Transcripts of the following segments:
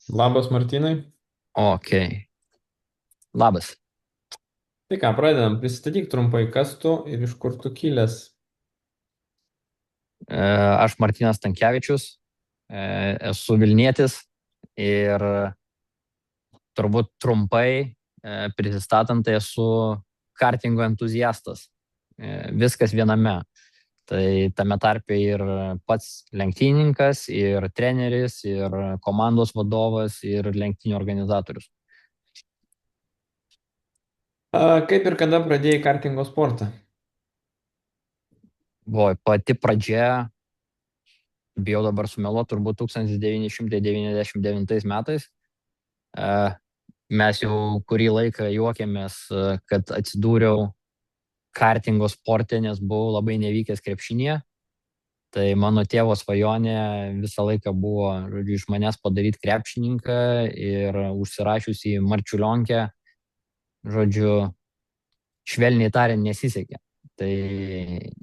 Labas, Martynai. Ok. Labas. Tai ką, pradedam. Pristatyk trumpai, kas tu ir iš kur tu kilęs. Aš Martynas Tankievičius, esu Vilnietis ir turbūt trumpai prisistatant, tai esu kartingo entuziastas. Viskas viename. Tai tame tarpe ir pats lenktynininkas, ir treneris, ir komandos vadovas, ir lenktynių organizatorius. Kaip ir kada pradėjai kartingo sportą? Buvo pati pradžia, bijau dabar sumeluoti, turbūt 1999 metais. E, Mes jau kurį laiką juokėmės, kad atsidūriau kartingo sporte, nes buvau labai nevykęs krepšinėje. Tai mano tėvo svajonė visą laiką buvo, žodžiu, iš manęs padaryti krepšininką ir užsirašius į Marčiulionkę, žodžiu, švelniai tariant, nesisekė. Tai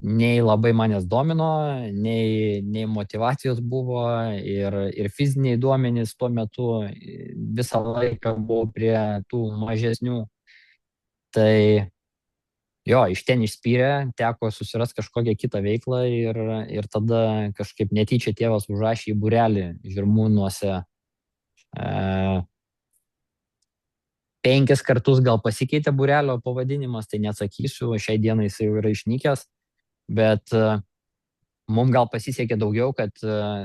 nei labai manęs domino, nei motivacijos buvo ir fiziniai duomenys tuo metu visą laiką buvo prie tų mažesnių. Tai jo, iš ten išspyrė, teko susirasti kažkokią kitą veiklą ir tada kažkaip netyčia tėvas užrašė į būrelį Žirmūnuose. E, 5 kartus gal pasikeitė būrelio pavadinimas, tai neatsakysiu, šiai dienai jis jau yra išnykęs, bet mums gal pasisekė daugiau, kad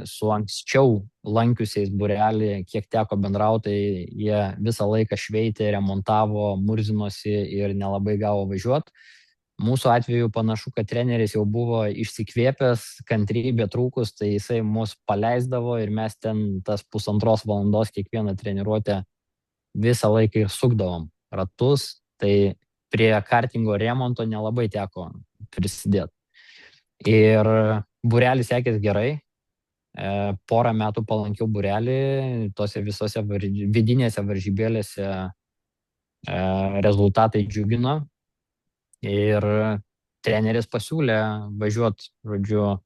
su anksčiau lankiusiais būrelį, kiek teko bendrauti, tai jie visą laiką šveitė, remontavo, murzinosi ir nelabai gavo važiuoti. Mūsų atveju panašu, kad treneris jau buvo išsikvėpęs, kantrybė trūkus, tai jisai mus paleisdavo ir mes ten tas 1,5 valandos kiekvieną treniruotę visą laiką ir sukdavom ratus, tai prie kartingo remonto nelabai teko prisidėti. Ir būrelis sekės gerai, porą metų palankiau būrelį, tose visose vidinėse varžybėlėse rezultatai džiugino. Ir treneris pasiūlė važiuoti, žodžiu,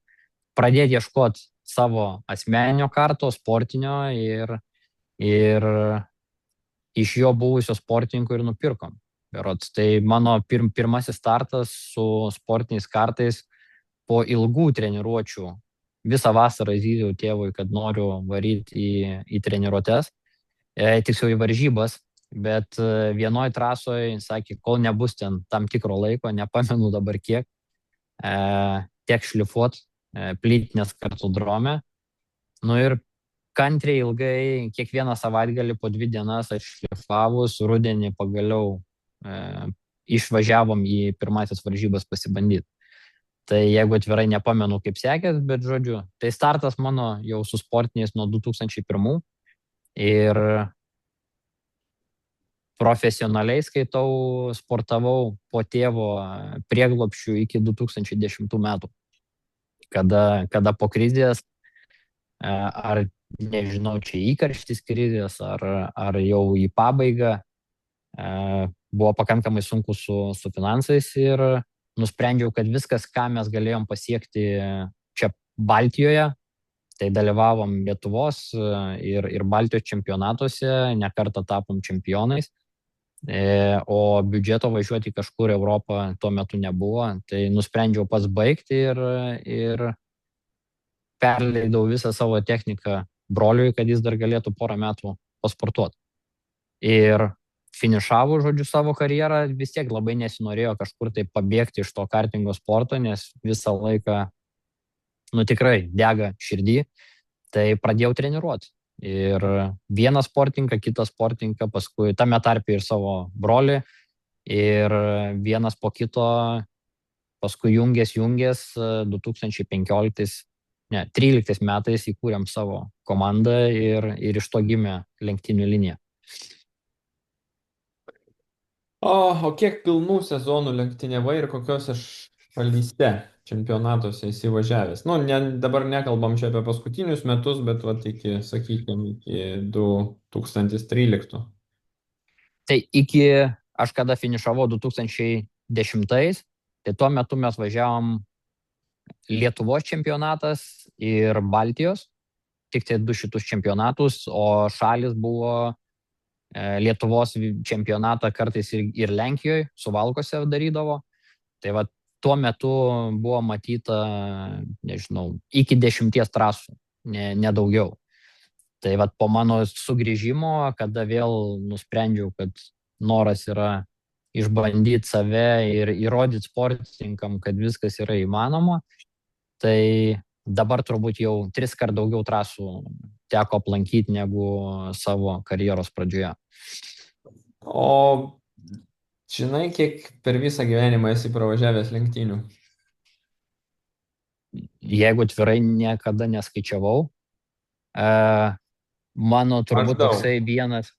pradėti ieškoti savo asmeninio karto, sportinio ir iš jo buvusio sportininko ir nupirkom. Berods. Tai mano pirmasis startas su sportiniais kartais po ilgų treniruočių. Visą vasarą zyziau tėvui, kad noriu varyti į treniruotes, tiksliau į varžybas, bet vienoj trasoje sakė, kol nebus ten tam tikro laiko, nepamenu dabar kiek, tiek šlifuot plytinės kartodrome. Nu ir kantriai ilgai, kiekvieną savaitgalį po 2 dienas atšlifavus, rudenį pagaliau išvažiavom į pirmasis varžybas pasibandyti. Tai jeigu atvirai nepamenu, kaip sekės, bet žodžiu, tai startas mano jau su sportiniais nuo 2001 ir profesionaliai skaitau, sportavau po tėvo prieglobsčių iki 2010 metų, kada po krizės, ar nežinau, čia įkarštis krizės, ar jau į pabaigą, buvo pakankamai sunku su finansais ir nusprendžiau, kad viskas, ką mes galėjom pasiekti čia Baltijoje, tai dalyvavom Lietuvos ir Baltijos čempionatuose, nekartą tapom čempionais, o biudžeto važiuoti kažkur Europą tuo metu nebuvo, tai nusprendžiau pats baigti ir perleidau visą savo techniką broliui, kad jis dar galėtų porą metų pasportuoti. Ir finišavo, žodžiu, savo karjerą, vis tiek labai nesinorėjo kažkur tai pabėgti iš to kartingo sporto, nes visą laiką, nu tikrai, dega širdį, tai pradėjau treniruoti. Ir vieną sportininką, kitą sportininką, paskui tame tarpe ir savo brolį, ir vienas po kito, paskui jungės 2015, ne, 13 metais įkūrėm savo komandą ir iš to gimė lenktynių linija. O kiek pilnų sezonų lenktyniavai ir kokiuose šalyse čempionatuose įsivažiavęs? Nu, dabar nekalbam čia apie paskutinius metus, bet vat iki, sakykime, iki 2013. Tai aš kada finišavau 2010, tai tuo metu mes važiavom Lietuvos čempionatas ir Baltijos. tik tai 2 šitus čempionatus, o šalis buvo Lietuvos čempionatą kartais ir Lenkijoje, Suvalkose darydavo. Tai va, tuo metu buvo matyta, nežinau, iki 10 trasų, ne daugiau. Tai va, po mano sugrįžimo, kada vėl nusprendžiau, kad noras yra išbandyti save ir įrodyti sportininkam, kad viskas yra įmanoma, tai dabar turbūt jau 3 kart daugiau trasų teko aplankyti negu savo karjeros pradžioje. O žinai, kiek per visą gyvenimą esi pravažiavęs lenktynių? Jeigu atvirai, niekada neskaičiavau. Mano turbūt toksai vienas.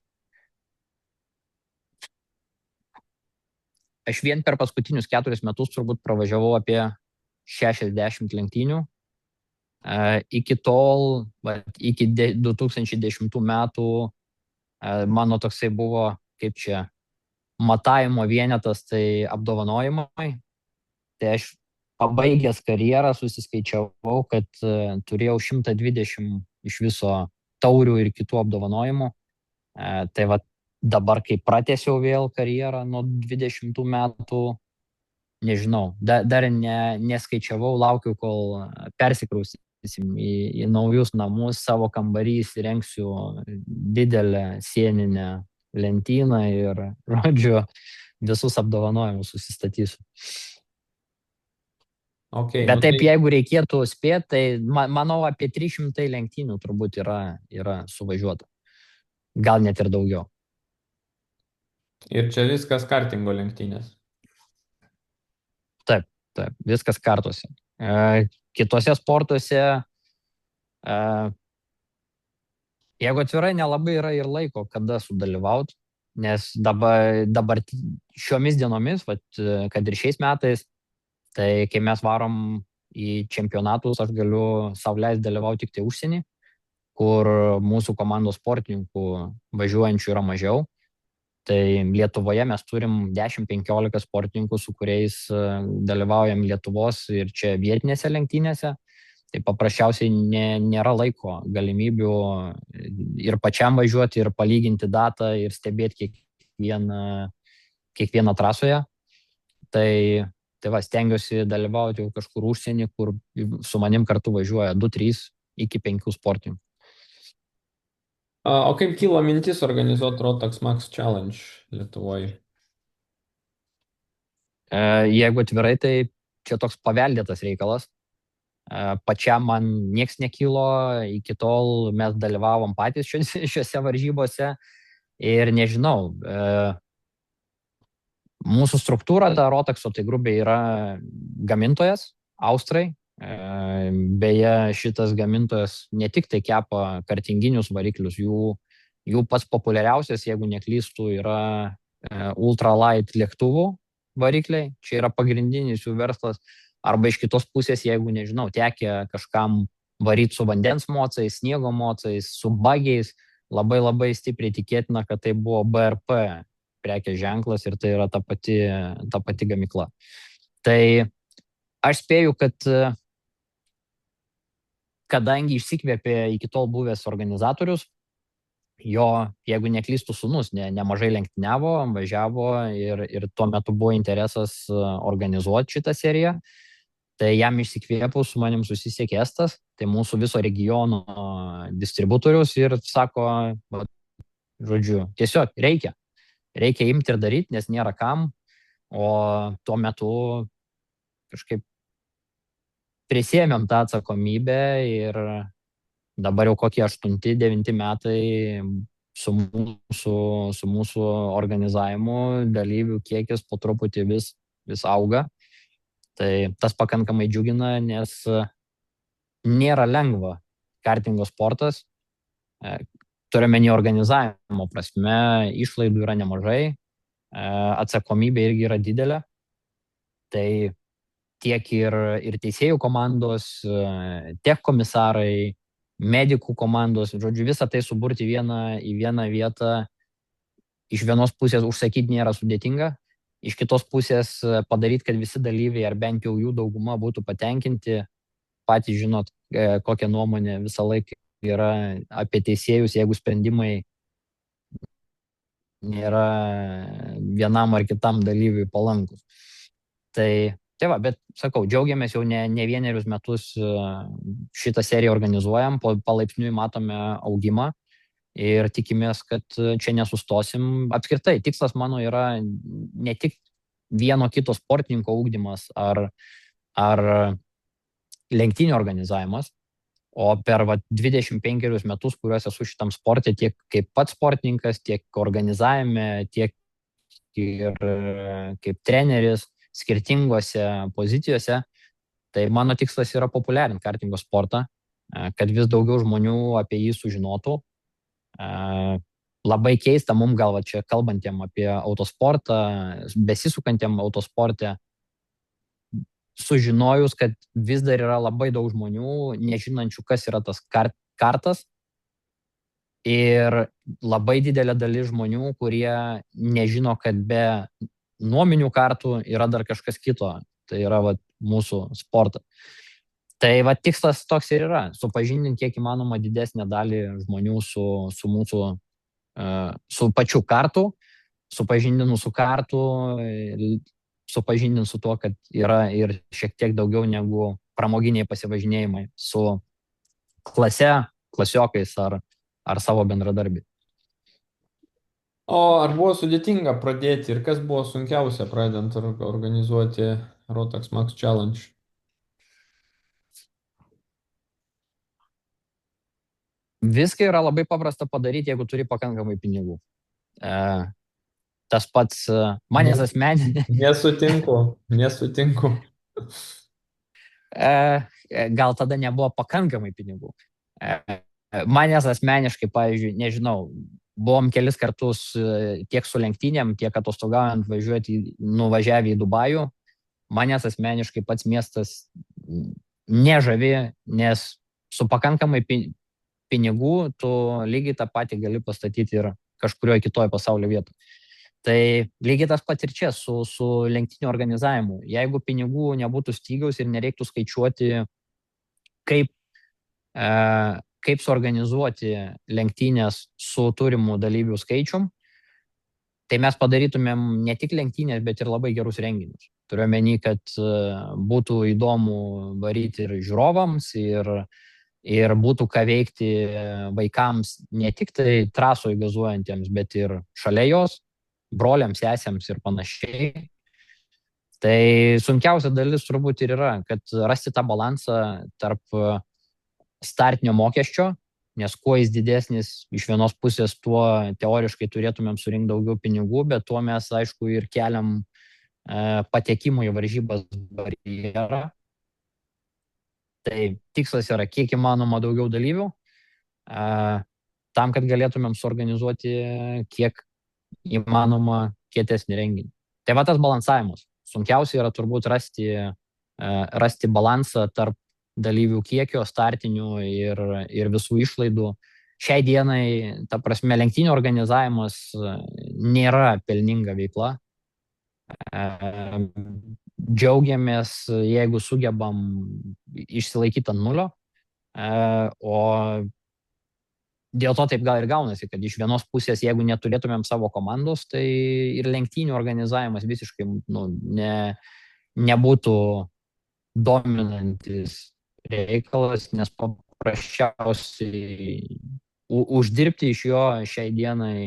Aš vien per paskutinius 4 metus turbūt pravažiavau apie 60 lenktynių. Iki tol, iki 2010 metų, mano toksai buvo, kaip čia, matavimo vienetas, tai apdovanojimai. Tai aš pabaigęs karjerą susiskaičiavau, kad turėjau 120 iš viso taurių ir kitų apdovanojimų. Tai va, dabar, kai pratęsiau vėl karjerą nuo 20 metų, nežinau, dar neskaičiavau, laukiu, kol persikraustysim į naujus namus, savo kambarį įsirengsiu didelę sieninę lentyną ir, žodžiu, visus apdovanojimus susistatysiu. Okay, bet taip, jeigu reikėtų spėti, tai manau apie 300 lenktynių turbūt yra suvažiuota. Gal net ir daugiau. Ir čia viskas kartingo lenktynės? Taip, viskas kartuose. Kitose sportuose, jeigu atvirai, nelabai yra ir laiko, kada sudalyvauti, nes dabar šiomis dienomis, kad ir šiais metais, tai kai mes varom į čempionatus, aš galiu sau leisti dalyvauti tik tai užsienį, kur mūsų komandos sportininkų važiuojančių yra mažiau. Tai Lietuvoje mes turim 10-15 sportininkų, su kuriais dalyvaujam Lietuvos ir čia vietinėse lenktynėse. Tai paprasčiausiai nėra laiko, galimybių ir pačiam važiuoti, ir palyginti datą, ir stebėti kiekvieną trasoje. Tai va, stengiuosi dalyvauti jau kažkur užsienį, kur su manim kartu važiuoja 2-3 iki 5 sportininkų. O kaip kilo mintis organizuoti Rotax Max Challenge Lietuvoje? Jeigu atvirai, tai čia toks paveldėtas reikalas. Pačiam man nieks nekilo, iki tol mes dalyvavom patys šiuose varžybose ir nežinau, mūsų struktūra, ta Rotaxo, tai grubiai yra gamintojas, Austrai. Beje, šitas gamintojas ne tik tai kepa kartinginius variklius, jų pats populiariausias, jeigu neklystų, yra ultralight lėktuvų varikliai. Čia yra pagrindinis jų verslas. Arba iš kitos pusės, jeigu, nežinau, tekia kažkam varyti su vandens mocais, sniego mocais, su bagiais, labai stipriai tikėtina, kad tai buvo BRP prekės ženklas ir tai yra ta pati gamykla. Tai aš spėju, kad kadangi išsikvėpė iki tol buvęs organizatorius, jo, jeigu neklystų sūnus, nemažai lenktyniavo, važiavo ir tuo metu buvo interesas organizuoti šitą seriją, tai jam išsikvėpus su manim susisiekė Estas, tai mūsų viso regiono distributorius, ir sako, žodžiu, tiesiog reikia imti ir daryti, nes nėra kam, o tuo metu kažkaip prisėmėm tą atsakomybę ir dabar jau kokie 8-9 metai su mūsų organizavimu dalyvių kiekis po truputį vis auga. Tai tas pakankamai džiugina, nes nėra lengva kartingo sportas. Turime organizavimo prasme, išlaidų yra nemažai, atsakomybė irgi yra didelė. Tai tiek ir teisėjų komandos, tiek komisarai, medikų komandos, žodžiu, visą tai suburti į vieną vietą. Iš vienos pusės užsakyti nėra sudėtinga, iš kitos pusės padaryti, kad visi dalyviai, ar bent jau jų dauguma, būtų patenkinti. Patys žinot, kokią nuomonę visą laiką yra apie teisėjus, jeigu sprendimai nėra vienam ar kitam dalyviui palankus. Tai va, bet sakau, džiaugiamės jau ne vienerius metus šitą seriją organizuojam, palaipsniui matome augimą ir tikimės, kad čia nesustosim. Apskritai, tikslas mano yra ne tik vieno kito sportininko ugdymas ar lenktynių organizavimas, o per 25 metus, kuriuos esu šitam sporte, tiek kaip pats sportininkas, tiek organizavime, tiek ir kaip treneris skirtingose pozicijose, tai mano tikslas yra populiarinti kartingo sportą, kad vis daugiau žmonių apie jį sužinotų. Labai keista mums gal čia kalbantiem apie autosportą, besisukantiem autosporte, sužinojus, kad vis dar yra labai daug žmonių, nežinančių, kas yra tas kartas. Ir labai didelė dalis žmonių, kurie nežino, kad be nuominių kartų yra dar kažkas kito. Tai yra mūsų sportas. Tai tikslas toks ir yra. Supažindinti kiek įmanoma didesnę dalį žmonių su mūsų, su pačiu kartu, supažindinu su kartu, supažindinu su tuo, kad yra ir šiek tiek daugiau negu pramoginiai pasivažinėjimai su klase, klasiokais ar savo bendradarbiai. O ar buvo sudėtinga pradėti ir kas buvo sunkiausia pradedant organizuoti Rotax Max Challenge? Viską yra labai paprasta padaryti, jeigu turi pakankamai pinigų. Tas pats manęs asmeniškai. Nesutinku. Gal tada nebuvo pakankamai pinigų. Manęs asmeniškai, pavyzdžiui, nežinau, buvom kelis kartus tiek su lenktynėm, tiek atostogaujant nuvažiavę į Dubajų. Manęs asmeniškai pats miestas nežavi, nes su pakankamai pinigų tu lygiai tą patį gali pastatyti ir kažkurioje kitoje pasaulio vietoje. Tai lygiai tas pats ir čia su lenktynių organizavimu. Jeigu pinigų nebūtų stygiaus ir nereiktų skaičiuoti, kaip suorganizuoti lenktynės su turimų dalyvių skaičium, tai mes padarytumėm ne tik lenktynės, bet ir labai gerus renginius. Turiu omeny, kad būtų įdomu varyti ir žiūrovams, ir būtų ką veikti vaikams ne tik tai trasoje gazuojantiems, bet ir šalia jos, broliams, sesėms ir panašiai. Tai sunkiausia dalis turbūt ir yra, kad rasti tą balansą tarp startinio mokesčio, nes kuo jis didesnis iš vienos pusės, tuo teoriškai turėtumėm surinkti daugiau pinigų, bet tuo mes, aišku, ir keliam patekimo į varžybas barjerą. Tai tikslas yra kiek įmanoma daugiau dalyvių, tam, kad galėtumėm suorganizuoti kiek įmanoma kietesnį renginį. Tai tas balansavimas. Sunkiausia yra turbūt rasti balansą tarp dalyvių kiekio, startinių ir visų išlaidų. Šiai dienai, ta prasme, lenktynių organizavimas nėra pelninga veikla. Džiaugiamės, jeigu sugebam išsilaikyti ant nulio, o dėl to taip gal ir gaunasi, kad iš vienos pusės, jeigu neturėtumėm savo komandos, tai ir lenktynių organizavimas visiškai nebūtų dominantis reikalas, nes paprasčiausiai uždirbti iš jo šiai dienai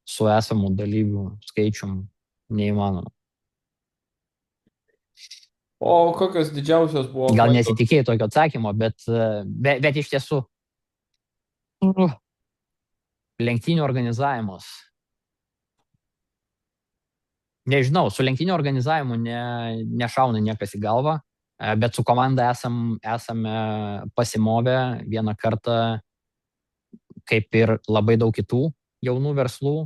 su esamų dalyvių skaičium neįmanoma. O kokios didžiausios buvo? Gal nesitikėjai tokio atsakymo, bet iš tiesų lenktynių organizavimas. Nežinau, su lenktynių organizavimu nešauna niekas į galvą, bet su komanda esame pasimovę vieną kartą, kaip ir labai daug kitų jaunų verslų,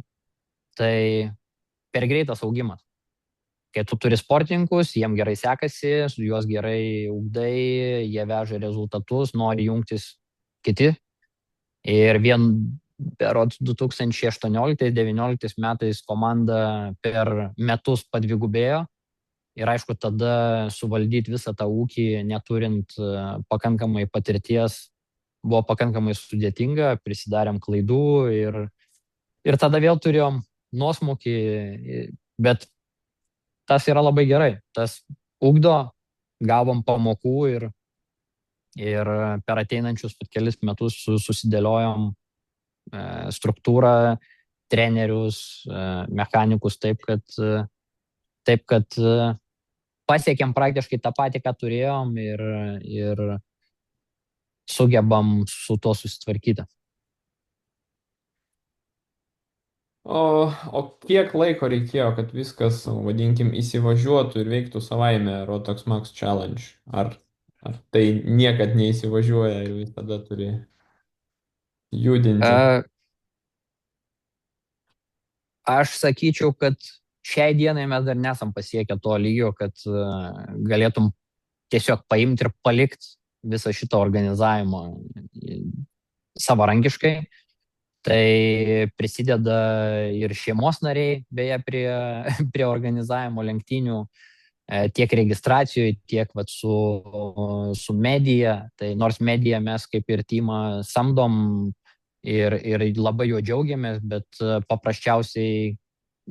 tai per greitas augimas. Kai tu turi sportininkus, jiem gerai sekasi, su juos gerai ugdai, jie veža rezultatus, nori jungtis kiti. Ir berods 2018-2019 metais komanda per metus padvigubėjo. Ir aišku, tada suvaldyti visą tą ūkį, neturint pakankamai patirties, buvo pakankamai sudėtinga, prisidarėm klaidų ir tada vėl turėjom nuosmukį, bet tas yra labai gerai, tas ugdo, gavom pamokų ir per ateinančius kelis metus susidėliojom struktūrą, trenerius, mechanikus taip, kad pasiekėm praktiškai tą patį, ką turėjom ir sugebam su tuo susitvarkyti. O kiek laiko reikėjo, kad viskas, vadinkim, įsivažiuotų ir veiktų savaime Rotox Max Challenge? Ar tai niekad neįsivažiuoja ir visada turi judinti? Aš sakyčiau, kad šiai dienai mes dar nesam pasiekę to lygio, kad galėtum tiesiog paimti ir palikti visą šitą organizavimą savarankiškai. Tai prisideda ir šeimos nariai, beje, prie organizavimo lenktynių, tiek registracijoje, tiek su medija. Tai nors mediją mes kaip ir teamą samdom ir labai juo džiaugiamės, bet paprasčiausiai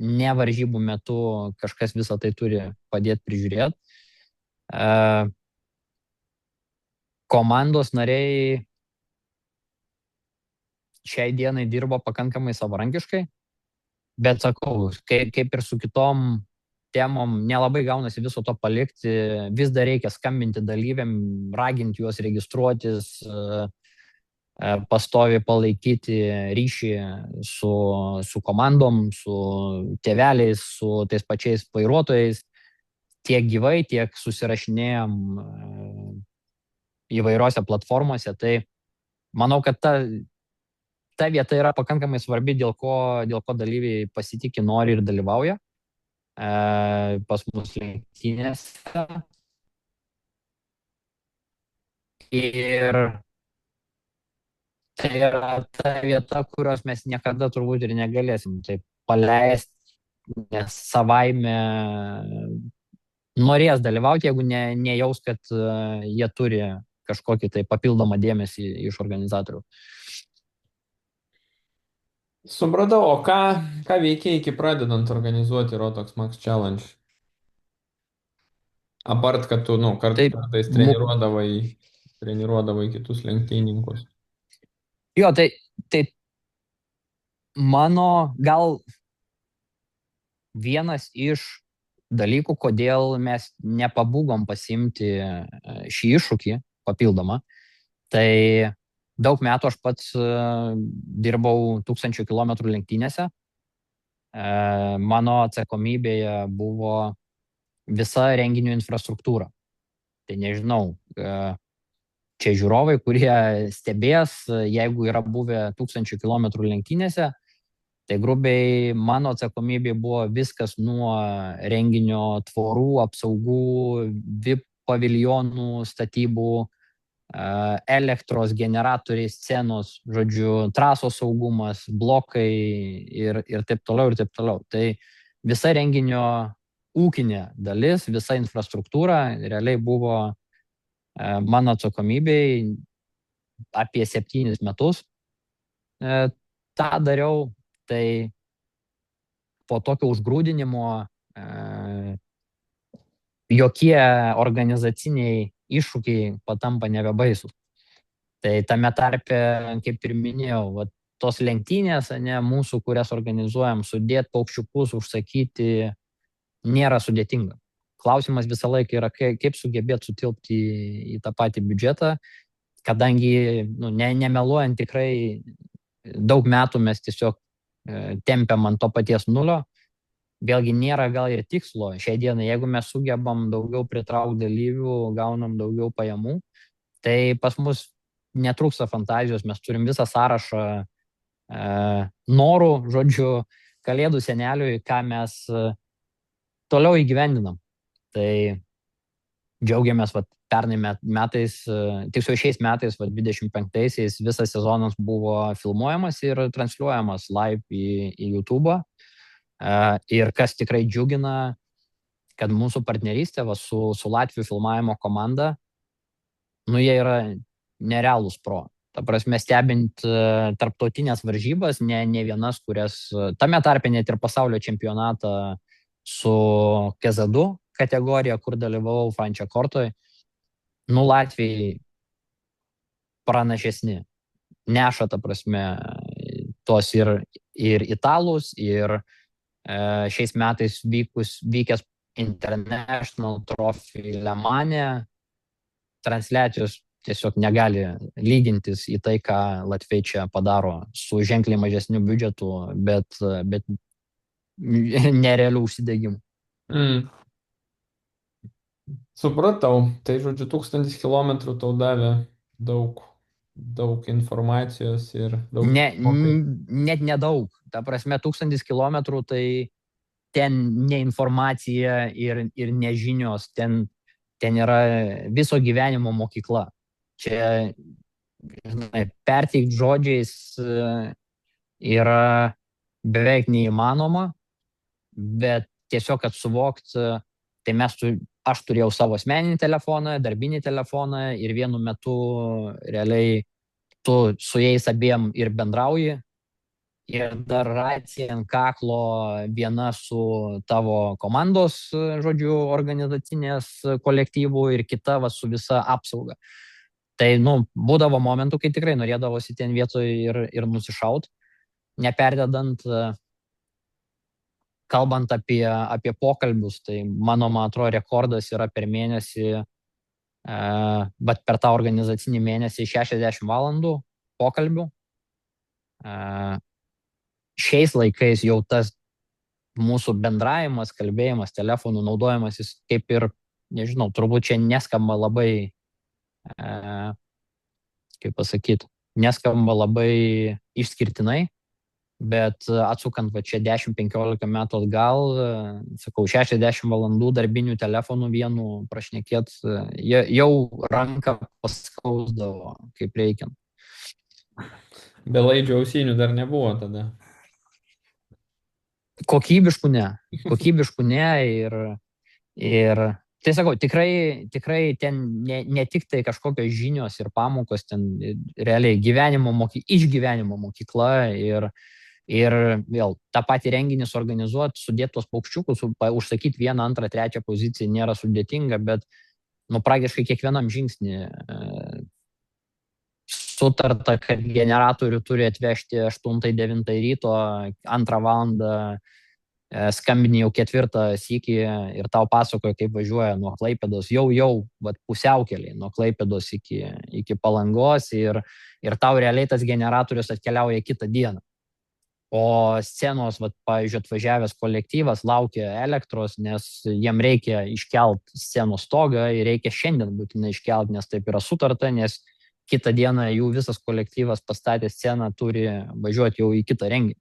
ne varžybų metu kažkas visą tai turi padėti prižiūrėti. Komandos nariai šiai dienai dirbo pakankamai savarankiškai, bet sakau, kaip ir su kitom temom, nelabai gaunasi viso to palikti, vis dar reikia skambinti dalyviam, raginti juos registruotis, pastoviai palaikyti ryšį su komandom, su tėveliais, su tais pačiais vairuotojais, tiek gyvai, tiek susirašinėjom įvairiose platformose. Tai manau, kad ta vieta yra pakankamai svarbi, dėl ko dalyviai pasitikė, nori ir dalyvauja pas mus lenktynėse. Ir tai yra ta vieta, kurios mes niekada turbūt ir negalėsim taip paleisti, nes savaime norės dalyvauti, jeigu nejaus, kad jie turi kažkokį tai papildomą dėmesį iš organizatorių. Supratau, o ką veikia iki pradedant organizuoti Rotox Max Challenge? Apart, kad tu, kartais treniruodavai kitus lenktynininkus. Jo, tai mano gal vienas iš dalykų, kodėl mes nepabūgom pasimti šį iššūkį papildomą, tai daug metų aš pats dirbau 1000 km lenktynėse. Mano atsakomybėje buvo visa renginių infrastruktūra. Tai nežinau, čia žiūrovai, kurie stebės, jeigu yra buvę 1000 km lenktynėse, tai grubiai mano atsakomybė buvo viskas nuo renginio tvorų, apsaugų, VIP paviljonų statybų, elektros generatoriai, scenos, žodžiu, trasos saugumas, blokai ir taip toliau, ir taip toliau. Tai visa renginio ūkinė dalis, visa infrastruktūra realiai buvo mano atsakomybei apie 7 metus. tą dariau, tai po tokio užgrūdinimo jokie organizaciniai iššūkiai patampa nebebaisus. Tai tame tarpe, kaip ir minėjau, tos lenktynės, mūsų, kurias organizuojam, sudėti paukščiukus, užsakyti, nėra sudėtinga. Klausimas visą laiką yra, kaip sugebėti sutilpti į tą patį biudžetą, kadangi, nemeluojant, tikrai daug metų mes tiesiog tempiam ant to paties nulio. Vėlgi nėra gal ir tikslo. Šiai dienai, jeigu mes sugebam daugiau pritraukti dalyvių, gaunam daugiau pajamų, tai pas mus netrūksta fantazijos, mes turim visą sąrašą norų, žodžiu, Kalėdų seneliui, ką mes toliau įgyvendinam. Tai džiaugiamės, pernai metais, tiksliau šiais metais, 25-aisiais, visas sezonas buvo filmuojamas ir transliuojamas live į YouTube. Ir kas tikrai džiugina, kad mūsų partnerystė su Latvių filmavimo komanda, jie yra nerealūs pro. Ta Ta prasme, stebint tarptautinės varžybas, ne vienas, kurias tame tarpe net ir pasaulio čempionatą su Kezadu kategorija, kur dalyvavau Frančia Kortoje, nu Latvijai pranašesni. Neša, ta prasme, tos ir italus, ir šiais metais vykęs International Trophy Le Mane transliacijos tiesiog negali lygintis į tai, ką Latvijai čia padaro su ženkliai mažesniu biudžetu, bet nerealių užsidegimų. Supratau. Tai žodžiu, 1000 km tau davė daug informacijos ir daug. Net nedaug. Ta prasme, 1000 km tai ten ne informacija ir nežinios, ten yra viso gyvenimo mokykla. Čia, žinai, perteikti žodžiais yra beveik neįmanoma, bet tiesiog, kad suvokt, tai aš turėjau savo asmeninį telefoną, darbinį telefoną ir vienu metu realiai tu su jais abiem ir bendrauji, ir dar racija ant kaklo viena su tavo komandos, žodžiu, organizacinės kolektyvų ir kita su visa apsauga. Tai, būdavo momentų, kai tikrai norėdavosi ten vietoje ir nusišaut, neperdedant. Kalbant apie pokalbius, tai man atrodo, rekordas yra per mėnesį, bet per tą organizacinį mėnesį 60 valandų pokalbių. Šiais laikais jau tas mūsų bendravimas, kalbėjimas, telefonų naudojimas, jis kaip ir, nežinau, turbūt čia neskamba labai, kaip pasakyti, neskamba labai išskirtinai, bet atsukant čia 10-15 metų atgal, sakau, 60 valandų darbinių telefonų vienu prašnekėt, jau ranką paskausdavo, kaip reikiant. Belaidžių ausinių dar nebuvo tada. Kokybiškų ne ir tai sakau, tikrai ten ne tik tai kažkokios žinios ir pamokos, ten realiai išgyvenimo mokykla ir vėl tą patį renginį suorganizuoti, sudėti tos paukščiukus, užsakyti 1, 2, 3 poziciją nėra sudėtinga, bet praktiškai kiekvienam žingsnį sutarta, kad generatorių turi atvežti 8-9 ryto, 2 valandą skambini jau 4 sykį ir tau pasakoja, kaip važiuoja nuo Klaipėdos, jau pusiaukeliai, nuo Klaipėdos iki Palangos ir tau realiai tas generatorius atkeliauja kitą dieną. O scenos, pavyzdžiui, atvažiavęs kolektyvas laukia elektros, nes jiem reikia iškelt scenos stogą ir reikia šiandien būtinai iškelt, nes taip yra sutarta, nes kitą dieną jų visas kolektyvas pastatė sceną, turi važiuoti jau į kitą renginį.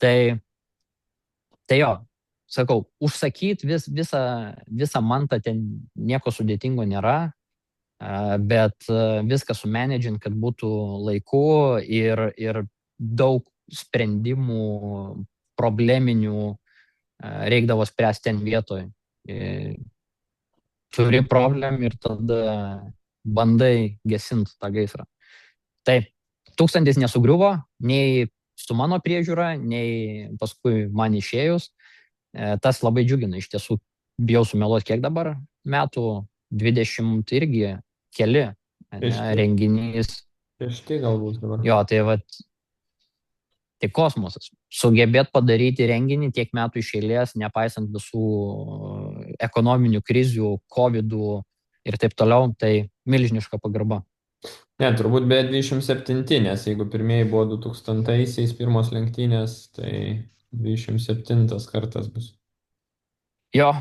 Tai jo, sakau, užsakyti visą mantą ten nieko sudėtingo nėra, bet viską sumanedžint, kad būtų laiku ir daug sprendimų probleminių reikdavo spręsti ten vietoj. Turi problemų ir tada bandai gesinti tą gaisrą. Tai 1000 nesugriuvo, nei su mano priežiūra, nei paskui man išėjus. Tas labai džiugina, iš tiesų, bijau sumeluoti, kiek dabar metų, 20 irgi keli renginys. 6 galbūt dabar. Jo, tai kosmosas. Sugebėt padaryti renginį tiek metų iš eilės, nepaisant visų ekonominių krizių, covidų ir taip toliau, tai milžiniška pagarba. Ne, turbūt be 27, nes jeigu pirmieji buvo 2000-aisiais pirmos lenktynės, tai 27 kartas bus. Jo,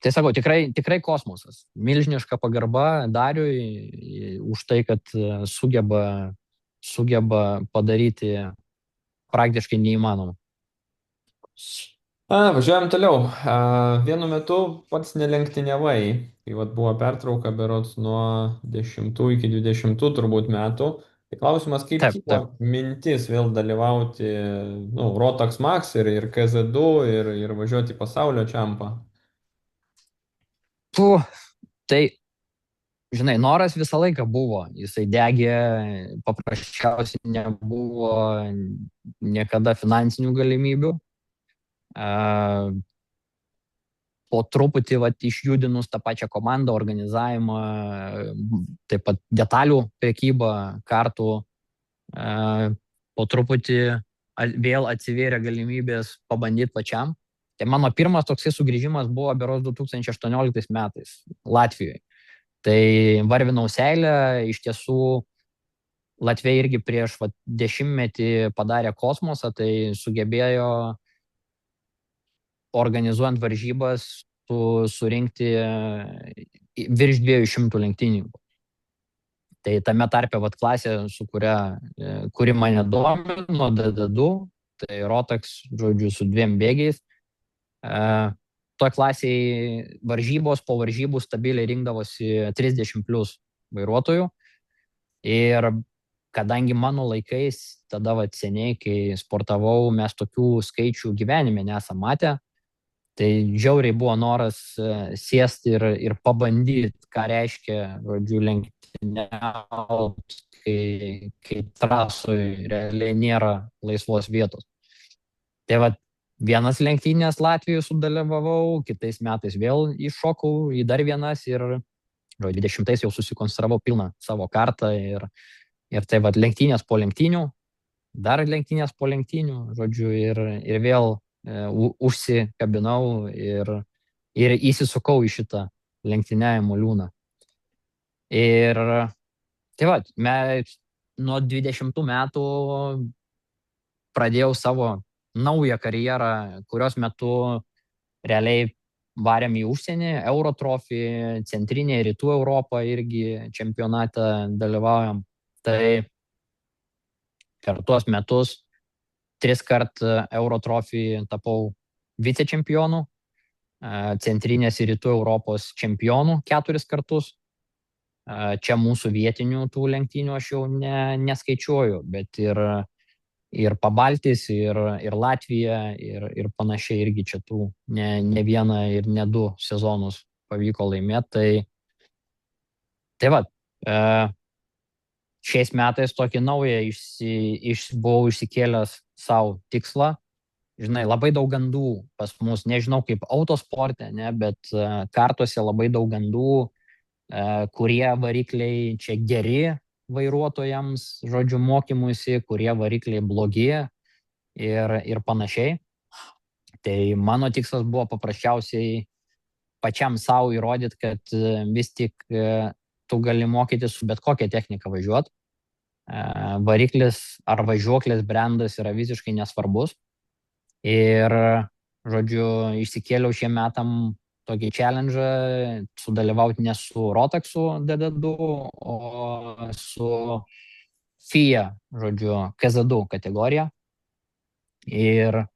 tai sakau, tikrai kosmosas. Milžiniška pagarba Dariui už tai, kad sugeba padaryti praktiškai neįmanoma. Važiuojam toliau. Vienu metu pats nelenktyniavai. Tai buvo pertrauka berods nuo 10 iki 20 turbūt metų. Tai klausimas, kaip kilo mintis vėl dalyvauti Rotax Max ir KZ2 ir važiuoti į pasaulio čempą? Tai, žinai, noras visą laiką buvo, jisai degė, paprasčiausiai nebuvo niekada finansinių galimybių. Po truputį išjudinus tą pačią komandą, organizavimą, taip pat detalių prekybą, kartų, po truputį vėl atsivėrė galimybės pabandyti pačiam. Tai mano pirmas toksai sugrįžimas buvo berods 2018 metais Latvijoje. Tai varvinau seilę, iš tiesų Latvija irgi prieš 10 padarė kosmosą, tai sugebėjo organizuojant varžybas surinkti virš 200 lenktynininkų. Tai tame tarpe klasė, kuri mane domino, DD2, tai Rotax, žodžiu, su 2 bėgiais. Toj klasiai varžybos po varžybų stabiliai rinkdavosi 30 plus vairuotojų. Ir kadangi mano laikais, tada seniai, kai sportavau, mes tokių skaičių gyvenime nesam matę, tai žiauriai buvo noras sėsti ir pabandyti, ką reiškia, žodžiu, lenktyniauti, kai trasoje realiai nėra laisvos vietos. Tai vienas lenktynės Latvijoje sudalyvavau, kitais metais vėl iššokau į dar vienas ir 20 jau susikonstravau pilną savo kartą ir tai lenktynės po lenktynių, dar lenktynės po lenktynių, žodžiu, ir vėl užsikabinau ir įsisukau į šitą lenktyniavimo liūną. Ir tai nuo 20 metų pradėjau savo naują karjerą, kurios metu realiai varėm į užsienį, Eurotrofį, centrinė rytų Europą irgi čempionate dalyvaujam. Tai per tuos metus 3 kart Eurotrofį tapau vicečempionu, centrinės ir rytų Europos čempionų 4 kartus. Čia mūsų vietinių tų lenktynių aš jau neskaičiuoju, bet ir Pabaltis, ir Latvija, ir panašiai irgi čia tų ne vieną ir ne 2 sezonus pavyko laimėti. Tai šiais metais tokį naują buvau išsikėlęs savo tikslą. Žinai, labai daug gandų pas mus, nežinau kaip autosporte, bet kartuose labai daug gandų, kurie varikliai čia geri vairuotojams, žodžiu, mokymuisi, kurie varikliai blogi ir panašiai. Tai mano tikslas buvo paprasčiausiai pačiam savo įrodyti, kad vis tik tu gali mokytis su bet kokia technika važiuoti. Variklis ar važiuoklės brandas yra visiškai nesvarbus. Ir, žodžiu, išsikėliau šiem metam tokį challenge sudalyvauti ne su Rotaxu DD2, o su FIA, žodžiu, KZ2 kategorija. Ir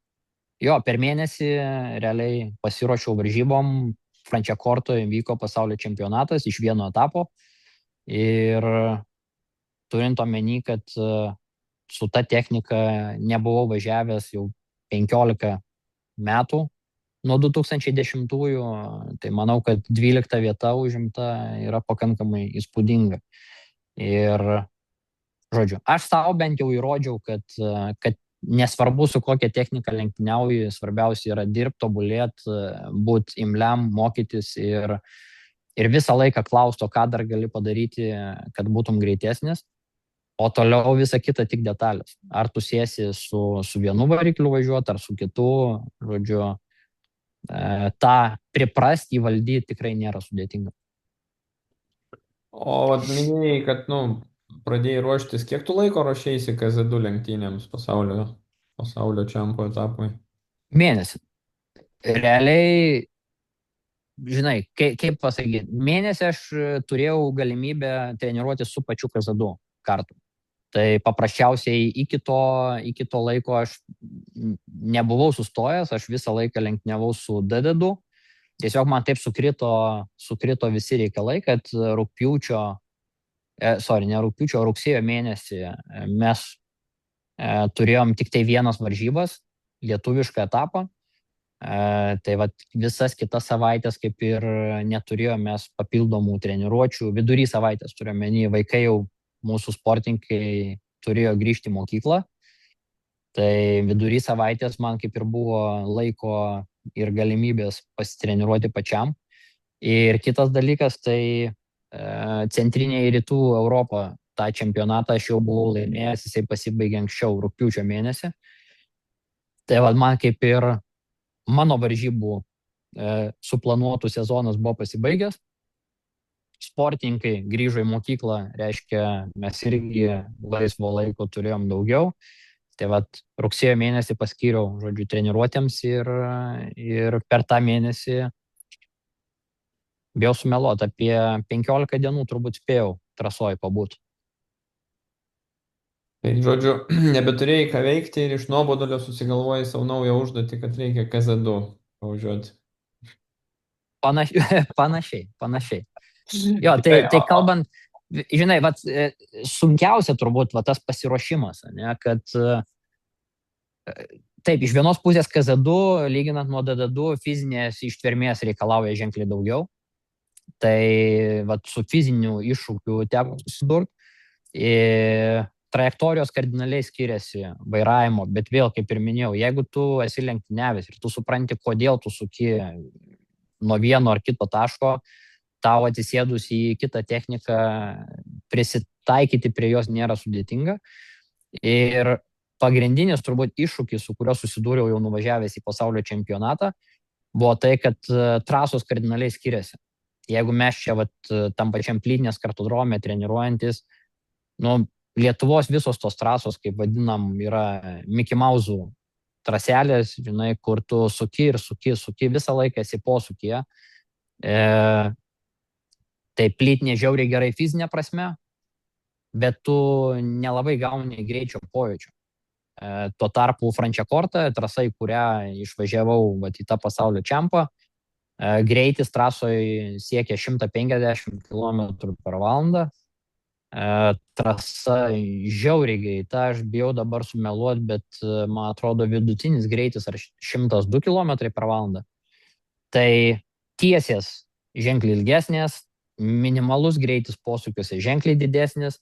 per mėnesį realiai pasiruošiau varžybom. Frančiakortoje vyko pasaulio čempionatas iš vieno etapo. Ir turint omeny, kad su ta technika nebuvau važiavęs jau 15 metų nuo 2010-ųjų, tai manau, kad 12 vieta užimta yra pakankamai įspūdinga. Ir, žodžiu, aš savo bent jau įrodžiau, kad nesvarbu su kokia technika lenktyniauji, svarbiausia yra dirbti, tobulėti, būti imliam, mokytis ir visą laiką klausti, ką dar gali padaryti, kad būtum greitesnis. O toliau visa kita tik detalės. Ar tu sėsi su vienu varikliu važiuoti, ar su kitu, žodžiu, tą priprasti įvaldyti tikrai nėra sudėtinga. O minėjai, kad, pradėjai ruoštis, kiek tu laiko ruošėsi KZ2 lenktynėms pasaulio čempio etapui? Mėnesį. Realiai, žinai, kaip pasakyti, mėnesį aš turėjau galimybę treniruoti su pačiu KZ2 kartu. Tai paprasčiausiai iki to laiko aš nebuvau sustojęs, aš visą laiką lenktyniavau su DD2. Tiesiog man taip sukrito visi reikalai, kad rugsėjo mėnesį mes turėjom tik tai vienas varžybas, lietuvišką etapą. Tai vat, visas kitas savaitės kaip ir neturėjome mes papildomų treniruočių. Vidury savaitės turiuomenį, vaikai jau mūsų sportininkai turėjo grįžti į mokyklą. Tai vidury savaitės man kaip ir buvo laiko ir galimybės pasitreniruoti pačiam. Ir kitas dalykas, tai centrinė ir rytų Europą tą čempionatą aš jau buvau laimėjęs, jisai pasibaigė anksčiau, rugpjūčio mėnesį. Tai va, man kaip ir mano varžybų suplanuotų sezonas buvo pasibaigęs. Sportininkai grįžo į mokyklą, reiškia, mes irgi laisvo laiko turėjom daugiau. Tai va, rugsėjo mėnesį paskyriau, žodžiu, treniruotėms ir per tą mėnesį bijau sumeluoti, apie 15 dienų turbūt spėjau trasoj pabūt. Tai žodžiu, nebeturėjai ką veikti ir iš nuobodulio susigalvojai savo naują užduotį, kad reikia KZ2 pavažiuoti. Panašiai. Jo, tai kalbant, žinai, vat, sunkiausia turbūt vat, tas pasiruošimas, ne, kad taip, iš vienos pusės KZ2, lyginant nuo DD2, fizinės ištvermės reikalauja ženkliai daugiau. Tai vat, su fiziniu iššūkiu teko susidurti. Trajektorijos kardinaliai skiriasi vairavimo, bet vėl, kaip ir minėjau, jeigu tu esi lenktyniavęs ir tu supranti, kodėl tu suki nuo vieno ar kito taško, tau atsisėdus į kitą techniką, prisitaikyti prie jos nėra sudėtinga. Ir pagrindinis turbūt iššūkis, su kuriuo susidūriau jau nuvažiavęs į pasaulio čempionatą, buvo tai, kad trasos kardinaliai skiriasi. Jeigu mes čia tam pačiam Plytinės kartodrome treniruojantis, Lietuvos visos tos trasos, kaip vadinam, yra Mickey Mouse'ų traselės, žinai, kur tu suki ir suki, visą laiką esi posūkyje. Tai Plytinė žiauriai gerai fizinė prasme, bet tu nelabai gauni greičio pojūčio. Tuo tarpu Franciacorta, trasa, į kurią išvažiavau į tą pasaulio čempą, greitis trasoje siekia 150 km/h. Trasa žiauriai greita, aš bijau dabar sumeluoti, bet man atrodo vidutinis greitis ar 102 km/h. Tai tiesės ženkliai ilgesnės, minimalus greitis posūkiuose ženkliai didesnis.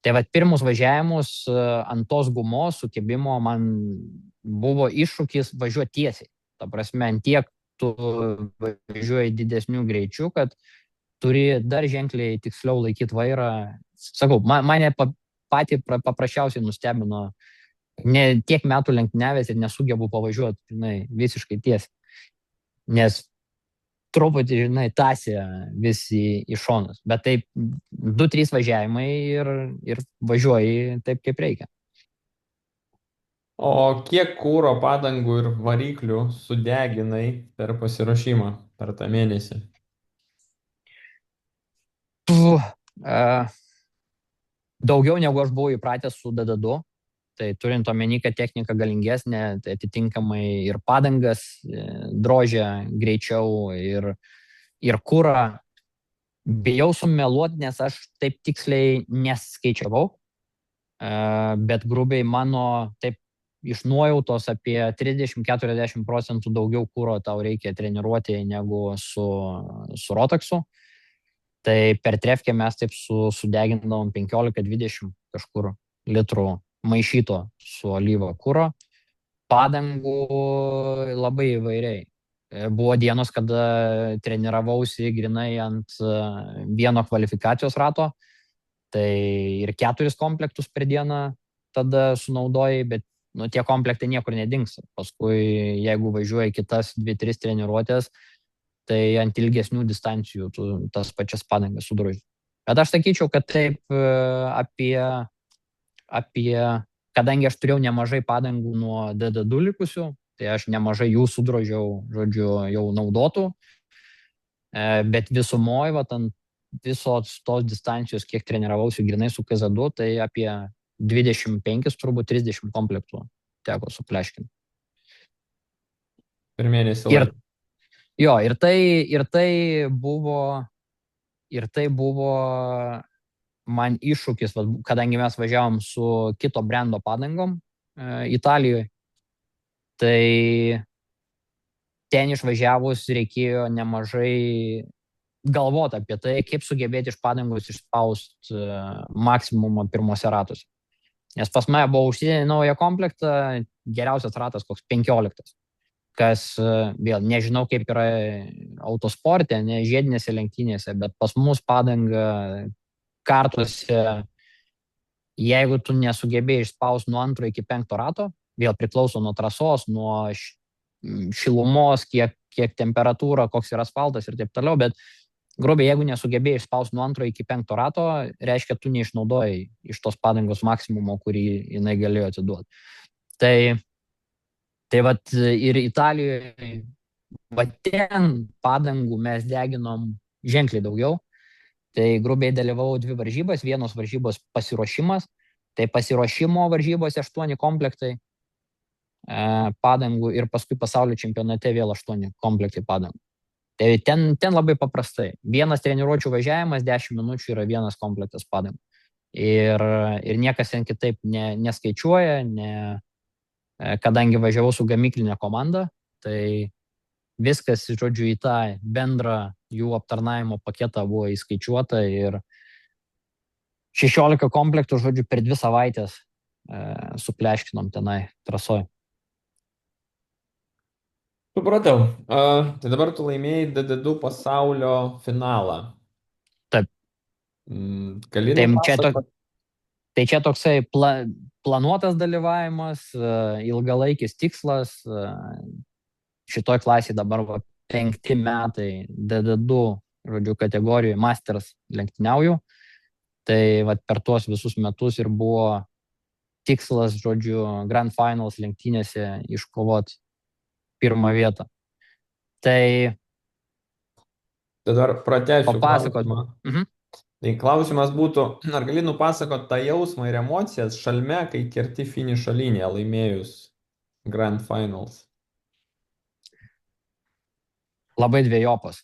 Tai pirmus važiavimus ant tos gumos sukibimo man buvo iššūkis važiuoti tiesiai. Ta prasme, ant tiek tu važiuoji didesnių greičių, kad turi dar ženkliai tiksliau laikyti vairą. Sakau, mane patį paprasčiausiai nustebino, ne tiek metų lenktyniavęs ir nesugebu pavažiuoti, žinai, visiškai tiesiai. Nes truputį, žinai, tasė visi į šonus. Bet taip 2-3 važiavimai ir važiuoji taip, kaip reikia. O kiek kūro, padangų ir variklių sudeginai per pasiruošimą per tą mėnesį? Daugiau negu aš buvau įpratęs su DD2. Tai turint omeny, kad technika galingesnė, tai atitinkamai ir padangas drožia greičiau ir kūrą. Bijau sumeluoti, nes aš taip tiksliai neskaičiavau, bet grubiai mano taip iš nuojautos apie 30-40% daugiau kūro tau reikia treniruoti negu su Rotaksu. Tai per trefkę mes taip sudegindavom 15-20 kažkur litrų maišyto su alyva kūro. Padangų labai įvairiai. Buvo dienos, kada treniravausi grinai ant vieno kvalifikacijos rato, tai ir 4 komplektus per dieną tada sunaudojai, bet tie komplektai niekur nedings. Paskui, jeigu važiuoji kitas 2-3 treniruotės, tai ant ilgesnių distancijų tu tas pačias padangas sudroži. Bet aš sakyčiau, kad taip kadangi aš turėjau nemažai padangų nuo DD2 likusių, tai aš nemažai jų sudrožiau, žodžiu, jau naudotų. Bet visumoje, ant visos tos distancijos, kiek treniravausi grinai su KZ2, tai apie 25, turbūt 30 komplektų teko supleškinti. Per mėnesį laiko. Jo, ir tai buvo man iššūkis, kadangi mes važiavom su kito brendo padangom Italijoje, tai ten išvažiavus reikėjo nemažai galvoti apie tai, kaip sugebėti iš padangos išspausti maksimumą pirmose ratuose. Nes pas mane buvo užsidėję naują komplektą, geriausias ratas koks 15, kas vėl nežinau kaip yra autosporte, ne žiedinėse lenktynėse, bet pas mus padanga kartuose, jeigu tu nesugebėjai išspausti nuo 2 iki 5 rato, vėl priklauso nuo trasos, nuo šilumos, kiek temperatūra, koks yra asfaltas ir taip toliau, bet grubiai, jeigu nesugebėjai išspausti nuo 2 iki 5 rato, reiškia, tu neišnaudojai iš tos padangos maksimumo, kurį jinai galėjo atiduoti. Tai vat ir Italijoje, vat ten padangų mes deginom ženkliai daugiau. Tai grubiai dalyvavau 2 varžybas, vienos varžybos pasiruošimas, tai pasiruošimo varžybose 8 komplektai padangų ir paskui pasaulio čempionate vėl 8 komplektai padangų. Tai ten labai paprastai. Vienas treniruočių važiavimas 10 minučių yra vienas komplektas padangų. Ir niekas ten kitaip neskaičiuoja, kadangi važiavau su gamyklinė komanda, tai viskas, žodžiu, į tą bendrą jų aptarnavimo paketą buvo įskaičiuota ir 16 komplektų, žodžiu, per 2 savaitės supleškinom tenai trasoje. Supratau. Tai dabar tu laimėjai DD2 pasaulio finalą. Taip. Gali nupasakoti? Tai čia toksai planuotas dalyvavimas, ilgalaikis tikslas. Šitoj klasiai dabar 5 metai DD2, žodžiu, kategorijoje Masters lenktyniauju. Tai per tuos visus metus ir buvo tikslas, žodžiu, Grand Finals lenktynėse iškovoti 1 vietą. Tai dar pratęsiu papasakot. klausimą. Tai klausimas būtų, ar gali nupasakoti tą jausmą ir emocijas šalme, kai kerti finišo liniją laimėjus Grand Finals? Labai dviejopas.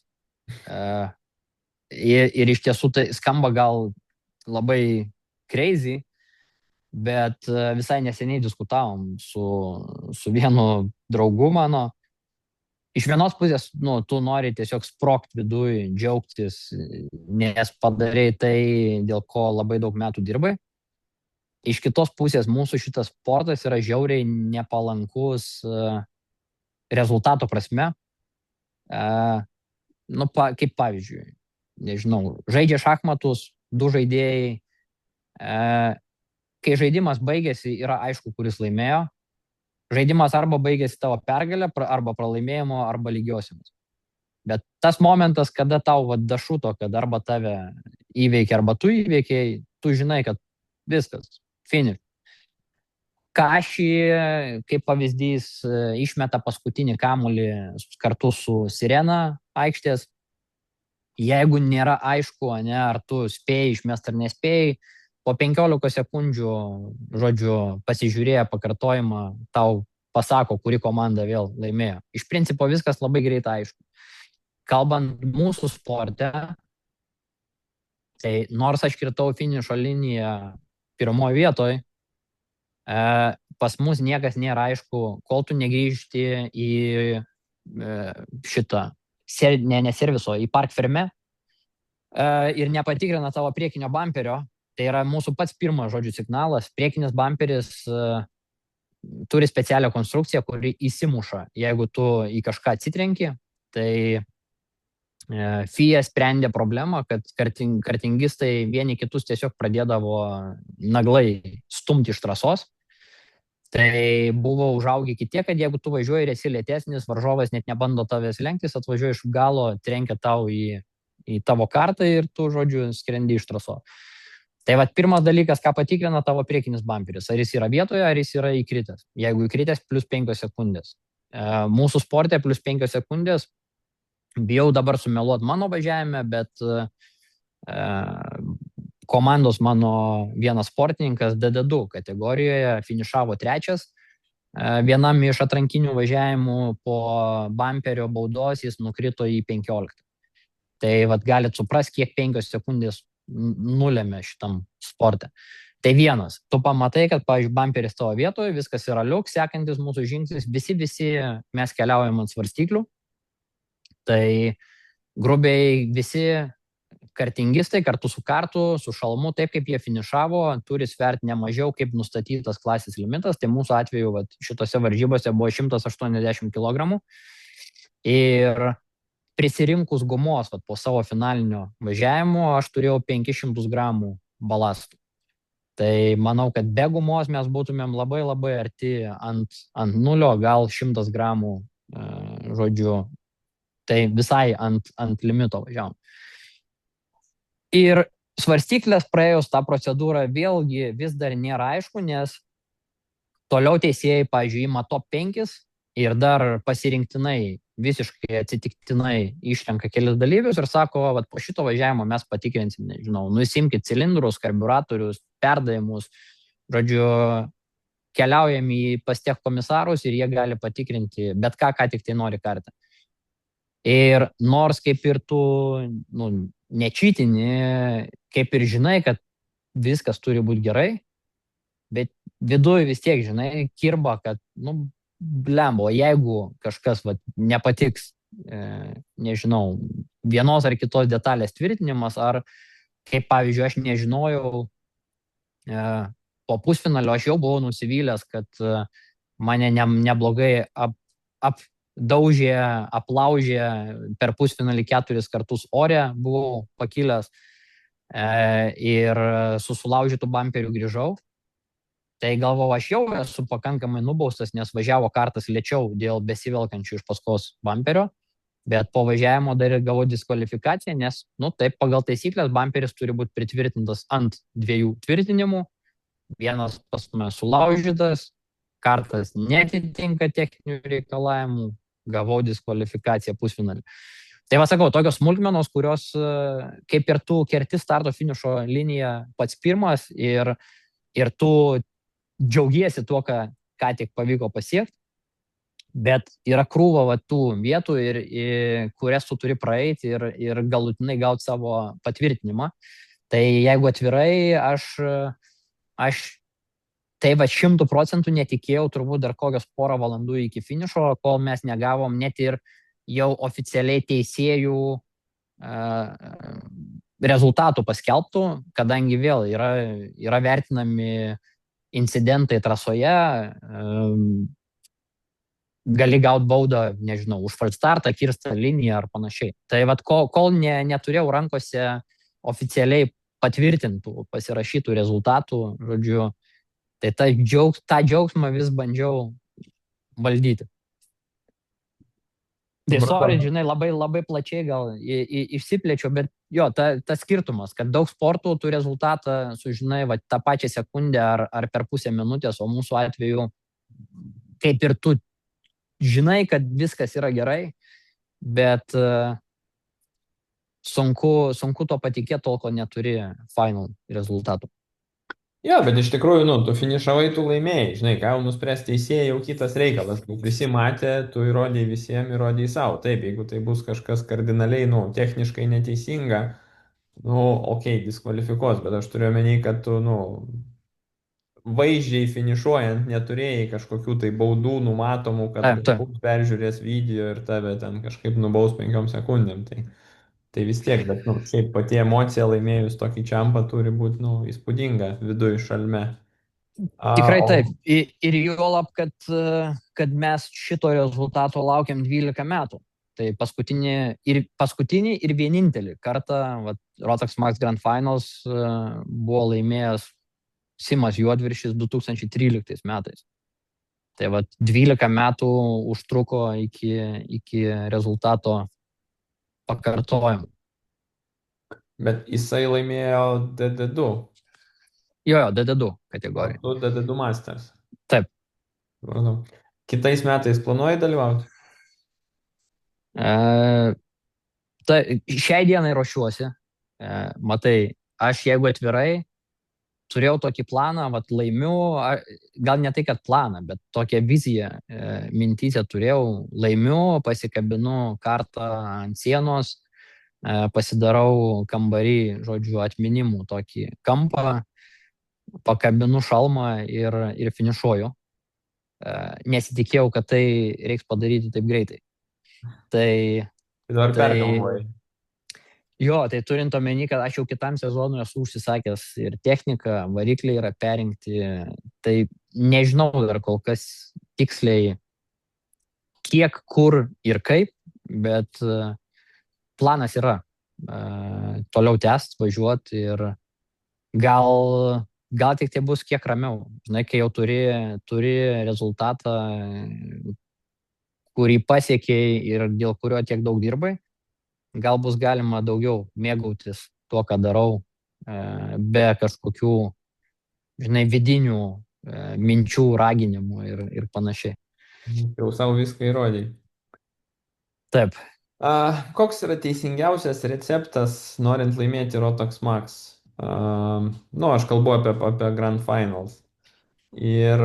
Ir iš tiesų tai skamba gal labai crazy, bet visai neseniai diskutavom su vienu draugu mano. Iš vienos pusės, tu nori tiesiog sprogti viduj, džiaugtis, nes padarei tai, dėl ko labai daug metų dirbai. Iš kitos pusės, mūsų šitas sportas yra žiauriai nepalankus rezultato prasme. Kaip pavyzdžiui, nežinau, žaidžia šachmatus, 2 žaidėjai, kai žaidimas baigėsi, yra aišku, kuris laimėjo. Žaidimas arba baigėsi tavo pergalę, arba pralaimėjimo, arba lygiosiamis. Bet tas momentas, kada tau dašuto, kad arba tave įveikia, arba tu įveikiai, tu žinai, kad viskas, finish. Kašį, kaip pavyzdys, išmeta paskutinį kamuolį kartu su Sirena aikštės. Jeigu nėra aišku, ar tu spėjai išmest ar nespėjai, po 15 sekundžių, žodžiu, pasižiūrėję pakartojimą, tau pasako, kuri komanda vėl laimėjo. Iš principo viskas labai greitai aišku. Kalbant mūsų sporte, tai nors aš kirtau finišo liniją 1 vietoj, pas mus niekas nėra aišku, kol tu negrįžti į šitą, ne serviso, į Park Ferme ir nepatikrina tavo priekinio bamperio. Tai yra mūsų pats pirmas, žodžiu, signalas. Priekinis bamperis turi specialią konstrukciją, kuri įsimuša, jeigu tu į kažką atsitrenki. Tai FIA sprendė problemą, kad kartingistai vieni kitus tiesiog pradėdavo naglai stumti iš trasos. Tai buvo užaugi kitie, kad jeigu tu važiuoji ir esi lėtesnis, varžovas net nebando tavęs lenktis, atvažiuoji iš galo, trenkia tau į tavo kartą ir tu, žodžiu, skrendi iš trasos. Tai pirmas dalykas, ką patikrina tavo priekinis bamperis. Ar jis yra vietoje, ar jis yra įkritęs. Jeigu įkritęs, plus 5 sekundės. Mūsų sporte plus 5 sekundės. Bijau dabar sumeluoti mano važiavime, bet komandos mano vienas sportininkas DD2 kategorijoje finišavo 3. Vienam iš atrankinių važiavimų po bamperio baudos jis nukrito į 15. Tai galit suprasti, kiek 5 sekundės nulėmė šitam sporte. Tai vienas, tu pamatai, kad, pavyzdžiui, bumperis tavo vietoje, viskas yra liuk, sekantis mūsų žingsnis, visi mes keliaujam ant svarstyklių, tai grubiai visi kartingistai kartu su kartu, su šalmu, taip kaip jie finišavo, turi sverti ne mažiau kaip nustatytas klasės limitas, tai mūsų atveju šitose varžybose buvo 180 kg ir prisirinkus gumos po savo finalinio važiavimo aš turėjau 500 gramų balastų. Tai manau, kad be gumos mes būtumėm labai labai arti ant nulio, gal 100 gramų, žodžiu, tai visai ant limito važiavom. Ir svarstyklės praėjus tą procedūrą vėlgi vis dar nėra aišku, nes toliau teisėjai, pavyzdžiui, ima top 5 ir dar pasirinktinai, visiškai atsitiktinai išrenka kelis dalyvius ir sako, po šito važiavimo mes patikrinsim, nežinau, nusimkit cilindrus, karburatorius, perdavimus, žodžiu, keliaujam pas tiek komisarus ir jie gali patikrinti bet ką tik tai nori kartą. Ir nors kaip ir tu nečytini, kaip ir žinai, kad viskas turi būti gerai, bet viduje vis tiek, žinai, kirba, kad, blembo, jeigu kažkas nepatiks, nežinau, vienos ar kitos detalės tvirtinimas, ar kaip, pavyzdžiui, aš nežinojau, po pusfinalio aš jau buvau nusivylęs, kad mane neblogai apdaužė, aplaužė per pusfinalį 4 kartus ore, buvau pakilęs ir su sulaužytų bumperiu grįžau. Tai galvau, aš jau esu pakankamai nubaustas, nes važiavo kartas lėčiau dėl besivelkančių iš paskos bumperio, bet po važiavimo dar ir gavau diskvalifikaciją, nes, taip, pagal taisyklės bumperis turi būti pritvirtintas ant 2 tvirtinimų, vienas pas mane sulaužytas, kartas netitinka techninių reikalavimų, gavau diskvalifikaciją pusfinalį. Tai sakau, tokios smulkmenos, kurios kaip ir tu kerti starto finišo liniją pats pirmas ir tu džiaugiesi tuo, ką tik pavyko pasiekti, bet yra krūva tų vietų, kurias tu turi praeiti ir galutinai gauti savo patvirtinimą. Tai jeigu atvirai, aš tai 100% netikėjau turbūt dar kokios porą valandų iki finišo, kol mes negavom net ir jau oficialiai teisėjų rezultatų paskelbtų, kadangi vėl yra vertinami incidentai trasoje, gali gauti baudą, nežinau, už falstartą, kirstą liniją ar panašiai. Tai kol neturėjau rankose oficialiai patvirtintų, pasirašytų rezultatų, žodžiu, tai tą džiaugsmą vis bandžiau valdyti. Tai sorry, žinai, labai, labai plačiai gal išsiplėčiau, bet jo, tas skirtumas, kad daug sportų tu rezultatą sužinai tą pačią sekundę ar per pusę minutės, o mūsų atveju kaip ir tu žinai, kad viskas yra gerai, bet sunku to patikėti, tol ko neturi final rezultatų. Jo, bet iš tikrųjų, tu finišavai, tu laimėjai, žinai, ką jau nuspręs teisėjai, jau kitas reikalas, visi matė, tu įrodėjai visiems, įrodėjai savo, taip, jeigu tai bus kažkas kardinaliai, techniškai neteisinga, okei, diskvalifikuos, bet aš turiu omeny, kad tu, vaizdžiai finišuojant neturėjai kažkokių tai baudų numatomų, kad peržiūrės video ir tave ten kažkaip nubaus 5 sekundėm, tai vis tiek, bet šiaip pati emocija laimėjus tokį čempą turi būti įspūdinga viduje šalme. Tikrai taip. Ir juolab, kad mes šito rezultato laukiam 12 metų. Tai paskutinį ir vienintelį kartą Rotax Max Grand Finals buvo laimėjęs Simas Juodviršis 2013 metais. Tai 12 metų užtruko iki rezultato pakartojimų. Bet jisai laimėjo DD2. Jo, DD2 kategoriją. Tu DD2 Masters. Taip. Kitais metais planuoji dalyvauti? Šiai dienai ruošiuosi. Matai, aš jeigu atvirai, turėjau tokį planą, laimiu, gal ne tai, kad planą, bet tokią viziją mintyse turėjau, laimiu, pasikabinu kartą ant sienos, pasidarau kambarį, žodžiu, atminimų tokį kampą pakabinu šalmą ir finišuoju. Nesitikėjau, kad tai reiks padaryti taip greitai. Tai, Tai dabar tai pergalvojai. jo, tai turint omeny, kad aš jau kitam sezonui esu užsisakęs ir techniką, varikliai yra perinkti, tai nežinau dar kol kas tiksliai kiek, kur ir kaip, bet planas yra toliau tęsti, važiuoti ir gal tik tai bus kiek ramiau. Žinai, kai jau turi rezultatą, kurį pasiekiai ir dėl kurio tiek daug dirbai, gal bus galima daugiau mėgautis tuo, ką darau, be kažkokių, žinai, vidinių minčių, raginimų ir panašiai. Jau savo viską įrodai. Taip. Koks yra teisingiausias receptas, norint laimėti Rotax Max? Nu, aš kalbu apie Grand Finals. Ir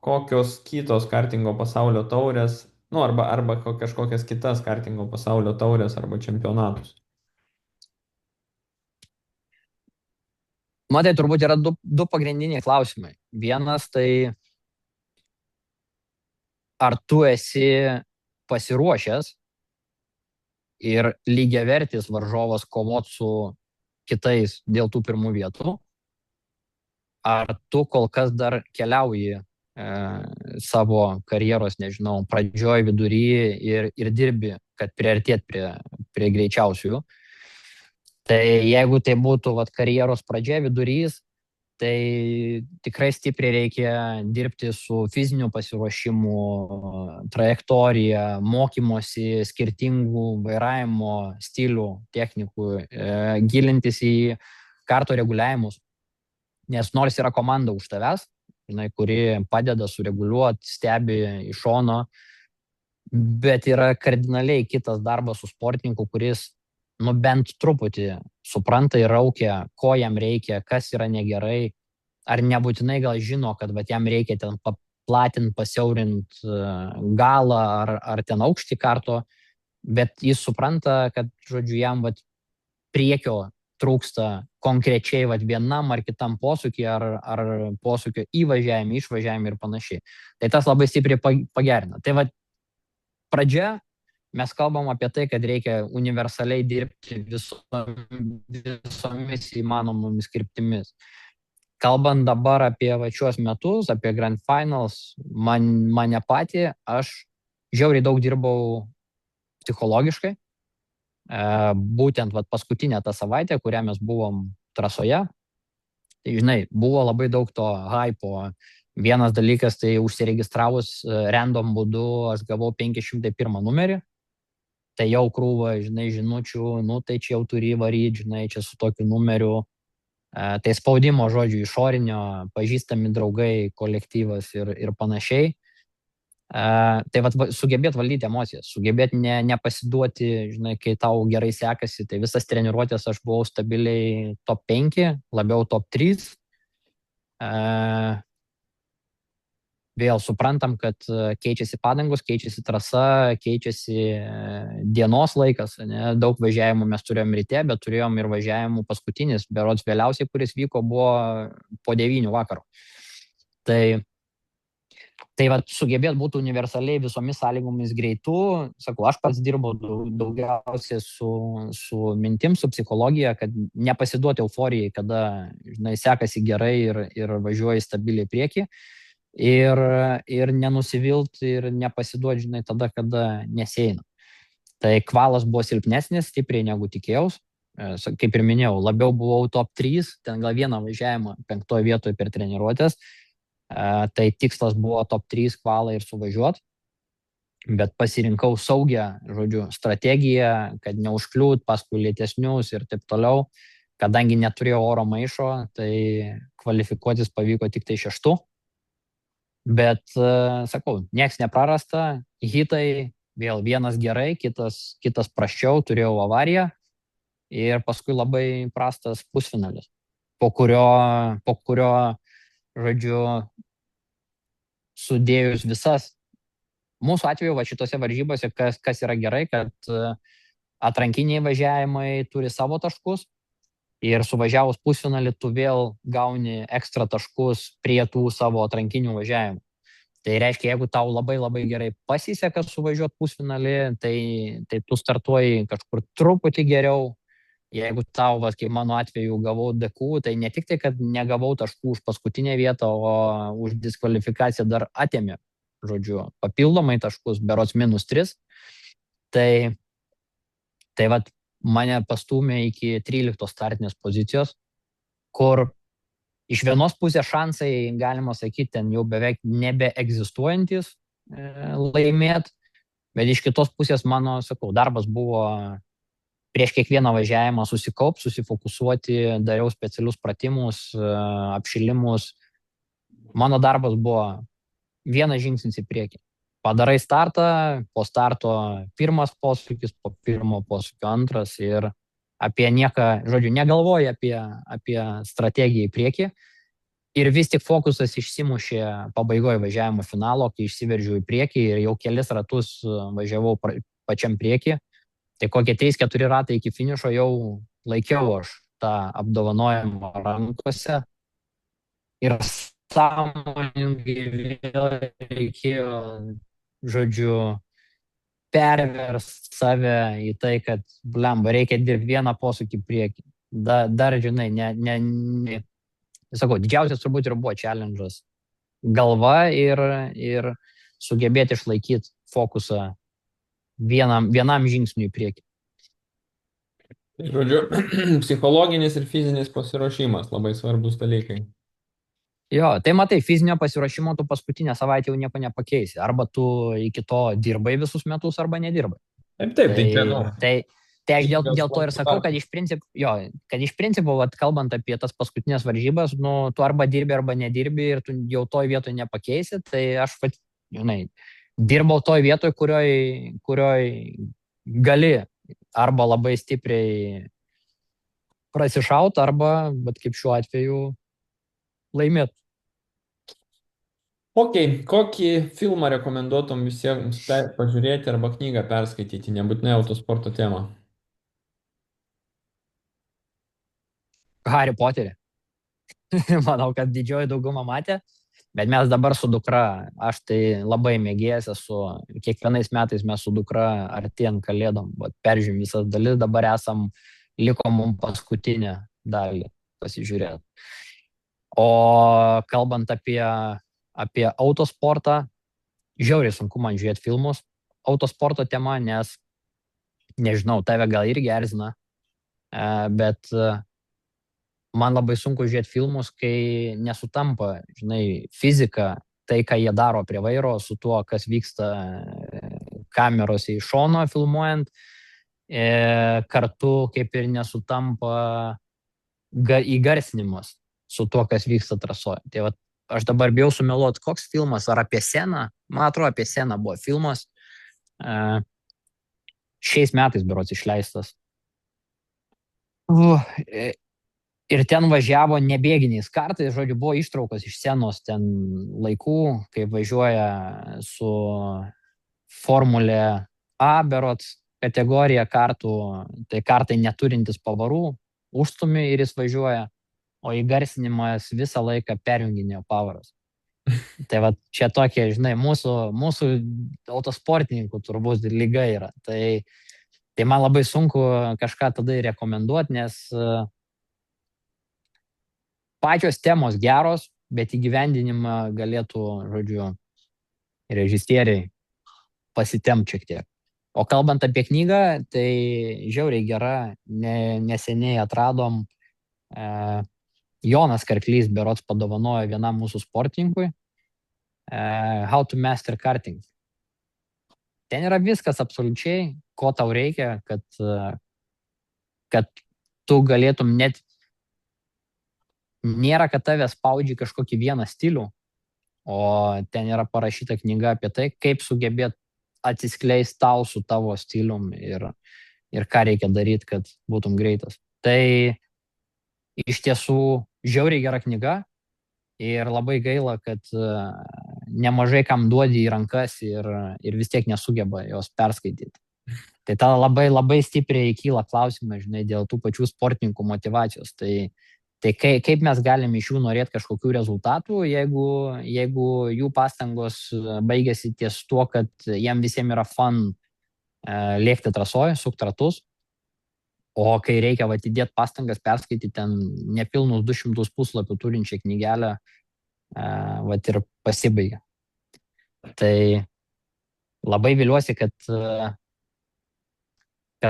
kokios kitos kartingo pasaulio taurės, nu, arba kažkokias kitas kartingo pasaulio taurės arba čempionatus. Matai, turbūt yra du pagrindiniai klausimai. Vienas tai, ar tu esi pasiruošęs ir lygiavertis varžovas kovoti su kitais dėl tų pirmų vietų, ar tu kol kas dar keliauji savo karjeros, nežinau, pradžioj, vidury ir dirbi, kad priartėt prie greičiausiųjų. Tai jeigu tai būtų karjeros pradžia, vidurys, tai tikrai stipriai reikia dirbti su fiziniu pasiruošimu, trajektorija, mokymosi skirtingų vairavimo stilių, technikų, gilintis į karto reguliavimus. Nes nors yra komanda už tavęs, žinai, kuri padeda sureguliuoti, stebi iš šono, bet yra kardinaliai kitas darbas su sportininku, kuris bent truputį supranta ir raukia, ko jam reikia, kas yra negerai, ar nebūtinai gal žino, kad jam reikia ten paplatinti, pasiaurinti galą ar ten aukštį karto, bet jis supranta, kad, žodžiu, jam priekio trūksta konkrečiai vienam ar kitam posūkį, ar posūkio įvažiavimui, išvažiavimui ir panašiai. Tai tas labai stipriai pagerina. Tai pradžia, mes kalbam apie tai, kad reikia universaliai dirbti visomis įmanomomis kryptimis. Kalbant dabar apie šiuos metus, apie Grand Finals, mane patį, aš žiauriai daug dirbau psichologiškai. Būtent paskutinę tą savaitę, kurią mes buvom trasoje, tai žinai, buvo labai daug to hypo. Vienas dalykas, tai užsiregistravus random būdu, aš gavau 501 numerį, tai jau krūva, žinai, žinučių, tai čia jau turi varyti, žinai, čia su tokiu numeriu. Tai spaudimo, žodžiu, išorinio, pažįstami draugai, kolektyvas ir panašiai. Tai sugebėti valdyti emocijas, sugebėti nepasiduoti, žinai, kai tau gerai sekasi. Tai visas treniruotės aš buvau stabiliai top 5, labiau top 3. Vėl suprantam, kad keičiasi padangos, keičiasi trasa, keičiasi dienos laikas. Ne? Daug važiavimų mes turėjom ryte, bet turėjom ir važiavimų paskutinis, berods vėliausiai, kuris vyko, buvo po 9 vakaro. Tai sugebėt būti universaliai visomis sąlygomis greitų. Sakau, aš pats dirbau daugiausiai su mintim, su psichologija, kad nepasiduoti euforijai, kada, žinai, sekasi gerai ir važiuoji stabiliai prieki. Ir nenusivilti ir nepasiduoti, žinai, tada, kada nesieina. Tai kvalas buvo silpnesnis, stipriai negu tikėjaus. Kaip ir minėjau, labiau buvau top 3, ten gal vieną važiavimą 5 vietoje per treniruotės. Tai tikslas buvo top 3 kvalą ir suvažiuoti, bet pasirinkau saugią, žodžiu, strategiją, kad neužkliūt paskui lėtesnius ir taip toliau. Kadangi neturėjau oro maišo, tai kvalifikuotis pavyko tik tai 6. Bet, sakau, nieks neprarasta, hitai, vėl vienas gerai, kitas prasčiau, turėjau avariją ir paskui labai prastas pusfinalis, po kurio, žodžiu, sudėjus visas. Mūsų atveju šitose varžybose, kas yra gerai, kad atrankiniai važiavimai turi savo taškus, ir suvažiavus pusfinalį tu vėl gauni ekstra taškus prie tų savo atrankinių važiavimų. Tai reiškia, jeigu tau labai labai gerai pasiseka suvažiuoti pusfinalį, tai tu startuoji kažkur truputį geriau. Jeigu tau, va, kaip mano atveju, gavau DQ, tai ne tik tai, kad negavau taškų už paskutinę vietą, o už diskvalifikaciją dar atėmė, žodžiu, papildomai taškus, berots -3. Tai va, mane pastumė iki 13 startinės pozicijos, kur iš vienos pusės šansai, galima sakyti, ten jau beveik nebeegzistuojantis laimėt, bet iš kitos pusės mano, sakau, darbas buvo prieš kiekvieną važiavimą susikaupti, susifokusuoti, dariau specialius pratimus, apšilimus. Mano darbas buvo vienas žingsnis į priekį. Padarai startą, po starto pirmas posūkis, po pirmo posūkio antras ir apie nieką, žodžiu, negalvoji apie strategiją į priekį. Ir vis tik fokusas išsimušė pabaigoje važiavimo finalo, kai išsiveržiau į priekį ir jau kelis ratus važiavau pačiam priekį. Tai kokie 3-4 ratai iki finišo jau laikiau aš tą apdovanojimą rankose. Ir sąmoningai vėl reikėjo, žodžiu, perverst save į tai, kad, blemba, reikia dirbti vieną posūkį priekį. Dar, žinai, sakau, didžiausias turbūt ir buvo challenge'as galva ir sugebėti išlaikyti fokusą vienam žingsniui į priekį. Tai žodžiu, psichologinis ir fizinis pasiruošimas labai svarbus dalykai. Jo, tai matai, fizinio pasiruošimo tu paskutinę savaitę jau nieko nepakeisi. Arba tu iki to dirbai visus metus, arba nedirbai. Taip, tai čia, nu. Tai aš dėl to ir sakau, kad iš principo, vat, kalbant apie tas paskutinės varžybas, nu, tu arba dirbi, arba nedirbi ir tu jau toj vietoj nepakeisi. Tai aš, žinai, dirbau toj vietoj, kurioj gali arba labai stipriai prasišaut, arba, bet kaip šiuo atveju, laimėt. Kokį filmą rekomenduotum visiems pažiūrėti arba knygą perskaityti, nebūtinai autosporto temą? Harry Potterį. Manau, kad didžioji dauguma matė, bet mes dabar su dukra, aš tai labai mėgėjas esu, kiekvienais metais mes su dukra artėjant kalėdom, peržiūrim visas dalis, dabar liko mums paskutinę dalį pasižiūrėti. O kalbant apie autosportą, žiauriai sunku man žiūrėti filmus autosporto tema, nes, nežinau, tave gal irgi erzina, bet man labai sunku žiūrėti filmus, kai nesutampa, žinai, fizika, tai, ką jie daro prie vairo, su tuo, kas vyksta kamerose iš šono filmuojant, kartu kaip ir nesutampa įgarsinimas su tuo, kas vyksta trasoje. Tai va, aš dabar bijau sumeluoti, koks filmas, ar apie Seną, man atrodo, apie Seną buvo filmas, šiais metais berods išleistas. Ir ten važiavo nebėginiais kartais, žodžiu, buvo ištraukos iš Senos ten laikų, kai važiuoja su Formulė A berods kategorija kartų, tai kartai neturintis pavarų, užstumi ir jis važiuoja, o įgarsinimas visą laiką perjunginėjo pavaras. Tai va, čia tokie, žinai, mūsų autosportininkų turbūt lyga yra. Tai man labai sunku kažką tada rekomenduoti, nes pačios temos geros, bet įgyvendinimą galėtų, žodžiu, režisieriai pasitempt šiek tiek. O kalbant apie knygą, tai žiauriai gera, neseniai atradom, Jonas Karklys berods padovanojo vienam mūsų sportininkui, How to Master Karting. Ten yra viskas absoliučiai, ko tau reikia, kad tu galėtum net, nėra, kad tave spaudži kažkokį vieną stilių, o ten yra parašyta knyga apie tai, kaip sugebėt atsiskleist tau su tavo stilium ir ką reikia daryti, kad būtum greitas. Tai iš tiesų žiauriai gera knyga ir labai gaila, kad nemažai kam duodi į rankas ir vis tiek nesugeba jos perskaityti. Tai tada labai stipriai kyla klausimas, žinai, dėl tų pačių sportininkų motivacijos. Tai kaip mes galime iš jų norėti kažkokių rezultatų, jeigu jų pastangos baigėsi ties tuo, kad jiem visiems yra fun lėkti trasoje, sukti ratus, o kai reikia įdėti pastangas perskaityti ten nepilnus 200 puslapių turinčią knygelę, ir pasibaigia. Tai labai viliuosi, kad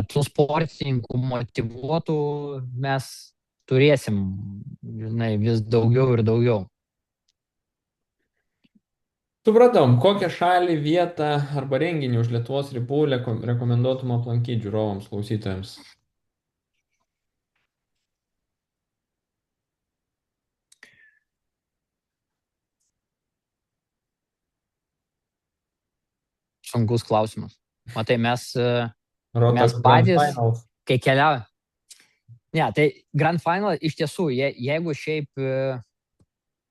tų sportininkų motyvuotų mes turėsim, žinai, vis daugiau ir daugiau. Supratom, kokią šalį, vietą arba renginį už Lietuvos ribų rekomenduotum aplankyti žiūrovams, klausytojams? Sunkus klausimas. Matai, mes Rotax Grand patys, Finals. kai keliaujame. Ne, tai Grand Final iš tiesų, jeigu šiaip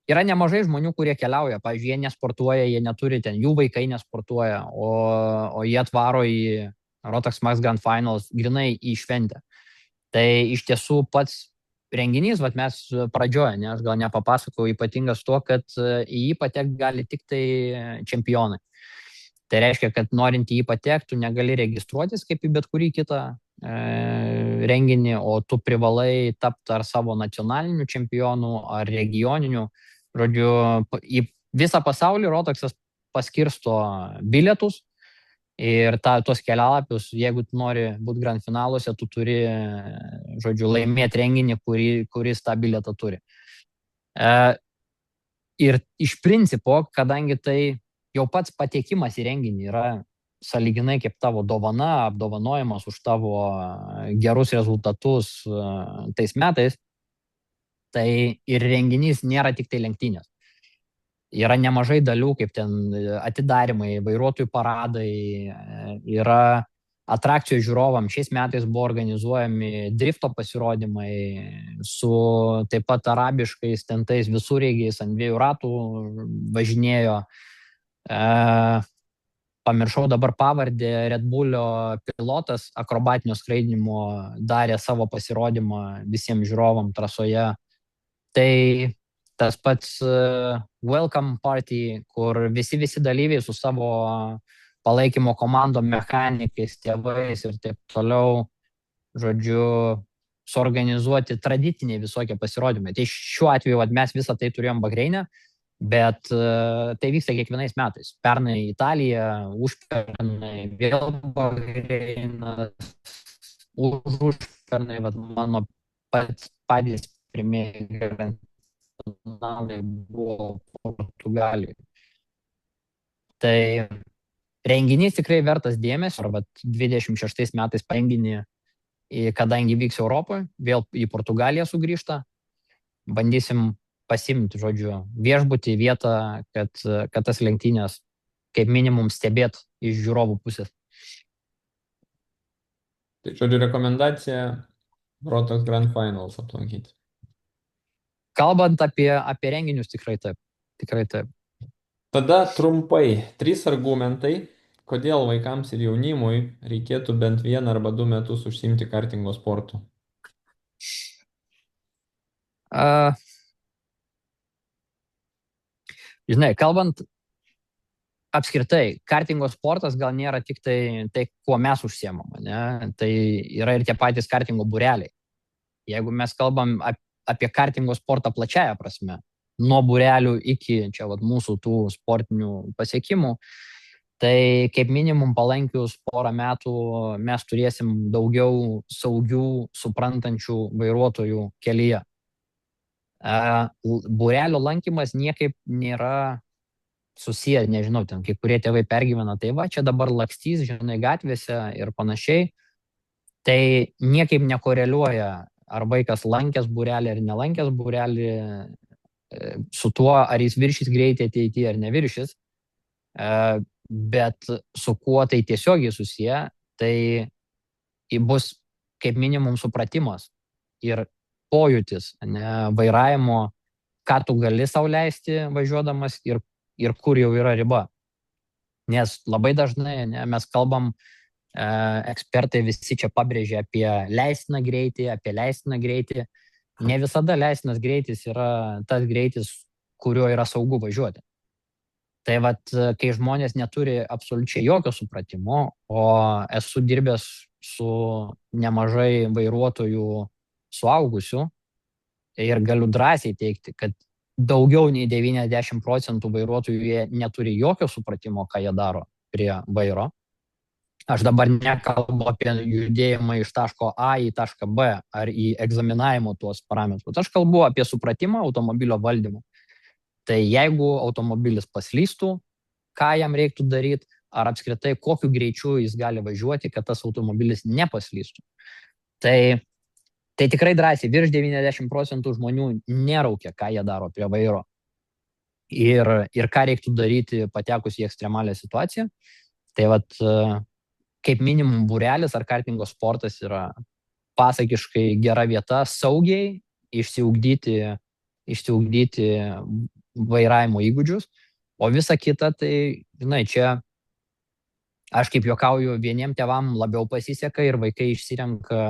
yra nemažai žmonių, kurie keliauja, pavyzdžiui, jie nesportuoja, jie neturi ten, jų vaikai nesportuoja, o jie atvaro į Rotax Max Grand Finals grinai į šventę. Tai iš tiesų pats renginys, mes pradžioje, aš gal nepapasakau, ypatingas tuo, kad į jį patekti gali tik tai čempionai. Tai reiškia, kad norint į jį patekti, tu negali registruotis kaip į bet kurį kitą renginį, o tu privalai tapti ar savo nacionaliniu čempionu, ar regioniniu. Žodžiu, į visą pasaulį Rotaxas paskirsto bilietus ir tuos kelialapius, jeigu tu nori būti grand finaluose, tu turi, žodžiu, laimėti renginį, kuris tą bilietą turi. Ir iš principo, kadangi tai jau pats patekimas į renginį yra sąlyginai kaip tavo dovana, apdovanojimas už tavo gerus rezultatus tais metais, tai ir renginys nėra tik tai lenktynės. Yra nemažai dalių, kaip ten atidarimai, vairuotojų paradai, yra atrakcijų žiūrovam. Šiais metais buvo organizuojami drifto pasirodymai su taip pat arabiškais tentais visureigiais ant 2 ratų važinėjo. Pamiršau dabar pavardę, Red Bullio pilotas akrobatinio skraidinimo darė savo pasirodymą visiems žiūrovam trasoje. Tai tas pats welcome party, kur visi dalyviai su savo palaikymo komandom, mechanikais, tėvais ir taip toliau, žodžiu, suorganizuoti tradiciniai visokie pasirodymai. Tai šiuo atveju mes visą tai turėjom Bahreine, bet tai vyksta kiekvienais metais. Pernai Italija, užpernai vėl Bahreinas, užpernai mano patys pirmieji finalai buvo Portugalijoje. Tai renginys tikrai vertas dėmesio, arba 26 metais renginį, kadangi vyks Europoje, vėl į Portugaliją sugrįžta, bandysim pasimti, žodžiu, viešbutį, vietą, kad tas lenktynės kaip minimum stebėt iš žiūrovų pusės. Tai, žodžiu, rekomendacija Rotax Grand Finals aplankyti. Kalbant apie renginius, tikrai taip. Tikrai taip. Tada trumpai 3 argumentai, kodėl vaikams ir jaunimui reikėtų bent 1 arba 2 metus užsiimti kartingo sportu. Žinai, kalbant apskritai, kartingo sportas gal nėra tik tai kuo mes užsiemam, ne? Tai yra ir tie patys kartingo būreliai. Jeigu mes kalbam apie kartingo sportą plačiaja prasme, nuo būrelių iki čia mūsų tų sportinių pasiekimų, tai kaip minimum palankius porą metų mes turėsim daugiau saugių, suprantančių vairuotojų kelyje. Būrelio lankymas niekaip nėra susiję, nežinau, ten kai kurie tėvai pergyvena, tai čia dabar lakstys, žinai, gatvėse ir panašiai, tai niekaip nekoreliuoja, ar vaikas lankęs būrelį ar nelankęs būrelį su tuo, ar jis viršys greitį ateityje ar neviršys, bet su kuo tai tiesiogiai susiję, tai bus kaip minimum supratimas ir pojūtis, vairavimo, ką tu gali sau leisti važiuodamas ir kur jau yra riba. Nes labai dažnai mes kalbam ekspertai visi čia pabrėžia apie leistiną greitį. Ne visada leistinas greitis yra tas greitis, kuriuo yra saugu važiuoti. Tai vat, kai žmonės neturi absoliučiai jokio supratimo, o esu dirbęs su nemažai vairuotojų suaugusių ir galiu drąsiai teikti, kad daugiau nei 90% vairuotojų jie neturi jokio supratimo, ką jie daro prie vairo. Aš dabar nekalbu apie judėjimą iš taško A į tašką B ar į egzaminavimo tuos parametrus. Aš kalbu apie supratimą automobilio valdymo. Tai jeigu automobilis paslystų, ką jam reiktų daryti, ar apskritai kokiu greičiu jis gali važiuoti, kad tas automobilis nepaslystų. Tai tikrai drąsiai, virš 90% žmonių neraukia, ką jie daro prie vairo. Ir ką reiktų daryti patekus į ekstremalią situaciją. Tai vat, kaip minimum būrelis ar kartingo sportas yra pasakiškai gera vieta saugiai išsiugdyti vairavimo įgūdžius, o visa kita, tai, žinai, čia aš kaip juokauju, vieniem tėvam labiau pasiseka ir vaikai išsirenka,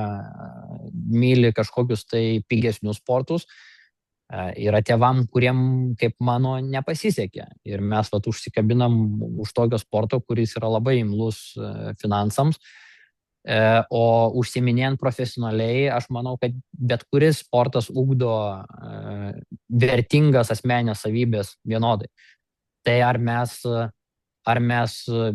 myli kažkokius tai pigesnius sportus. Yra tėvam, kuriem, kaip mano, nepasisekė. Ir mes vat užsikabinam už tokio sporto, kuris yra labai imlus finansams. O užsiminėjant profesionaliai, aš manau, kad bet kuris sportas ugdo vertingas asmenės savybės vienodai. Tai ar mes,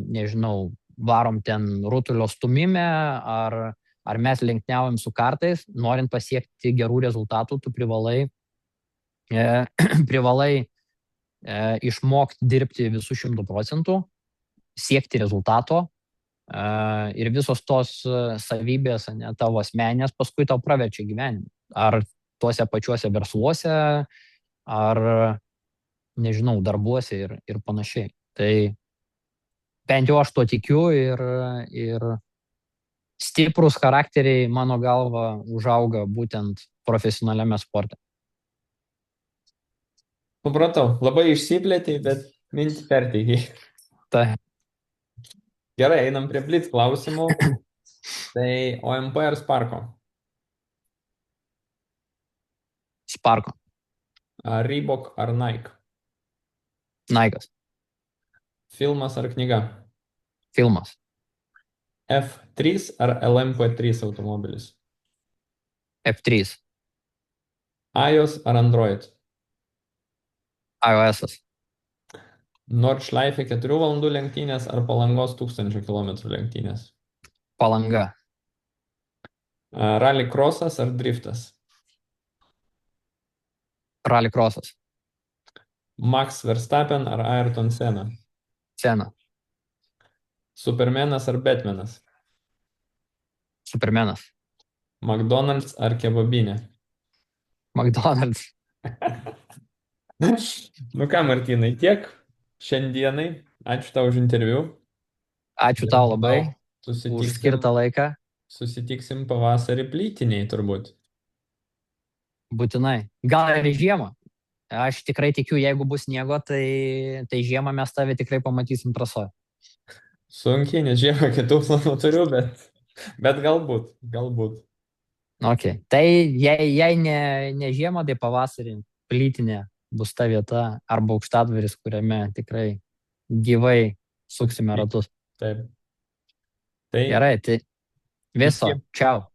nežinau, varom ten rutulio stumime, ar mes lenktyniaujam su kartais, norint pasiekti gerų rezultatų, tu privalai išmokti dirbti visų 100%, siekti rezultato, ir visos tos savybės, tavo asmenės, paskui tau praverčia gyvenimą. Ar tuose pačiuose versluose, ar, nežinau, darbuose ir panašiai. Tai bent jau aš to tikiu ir stiprus charakteriai, mano galva, užauga būtent profesionaliame sporte. Supratau, labai išsiplėtei, bet mintį perteikiai. Tai Gerai, einam prie blitz klausimų. Tai OMP ar Sparko? Sparko. Reebok ar Nike? Naikas. Filmas ar knyga? Filmas. F3 ar LMP3 automobilis? F3. iOS ar Android? iOS. Nordschleife 4 valandų lenktynės ar Palangos 1000 km lenktynės? Palanga. Rallycrossas ar driftas? Rallycrossas. Max Verstappen ar Ayrton Senna? Senna. Supermanas ar Batmanas? Supermanas. McDonald's ar kebabinė? McDonald's. Nu ką, Martynai, tiek šiandienai. Ačiū tau už interviu. Ačiū tau labai už skirtą laiką. Susitiksim pavasarį plytiniai turbūt. Būtinai. Gal ir žiemą. Aš tikrai tikiu, jeigu bus sniego, tai žiemą mes tave tikrai pamatysim trasoje. Sunkiai, nes žiemą kitų planų turiu, bet galbūt. Ok. Tai jei ne žiemą, tai pavasarį plytinė bus ta vieta arba aukštadvaris, kuriame tikrai gyvai suksime ratus. Taip. Tai gerai, tai viso. Čiau.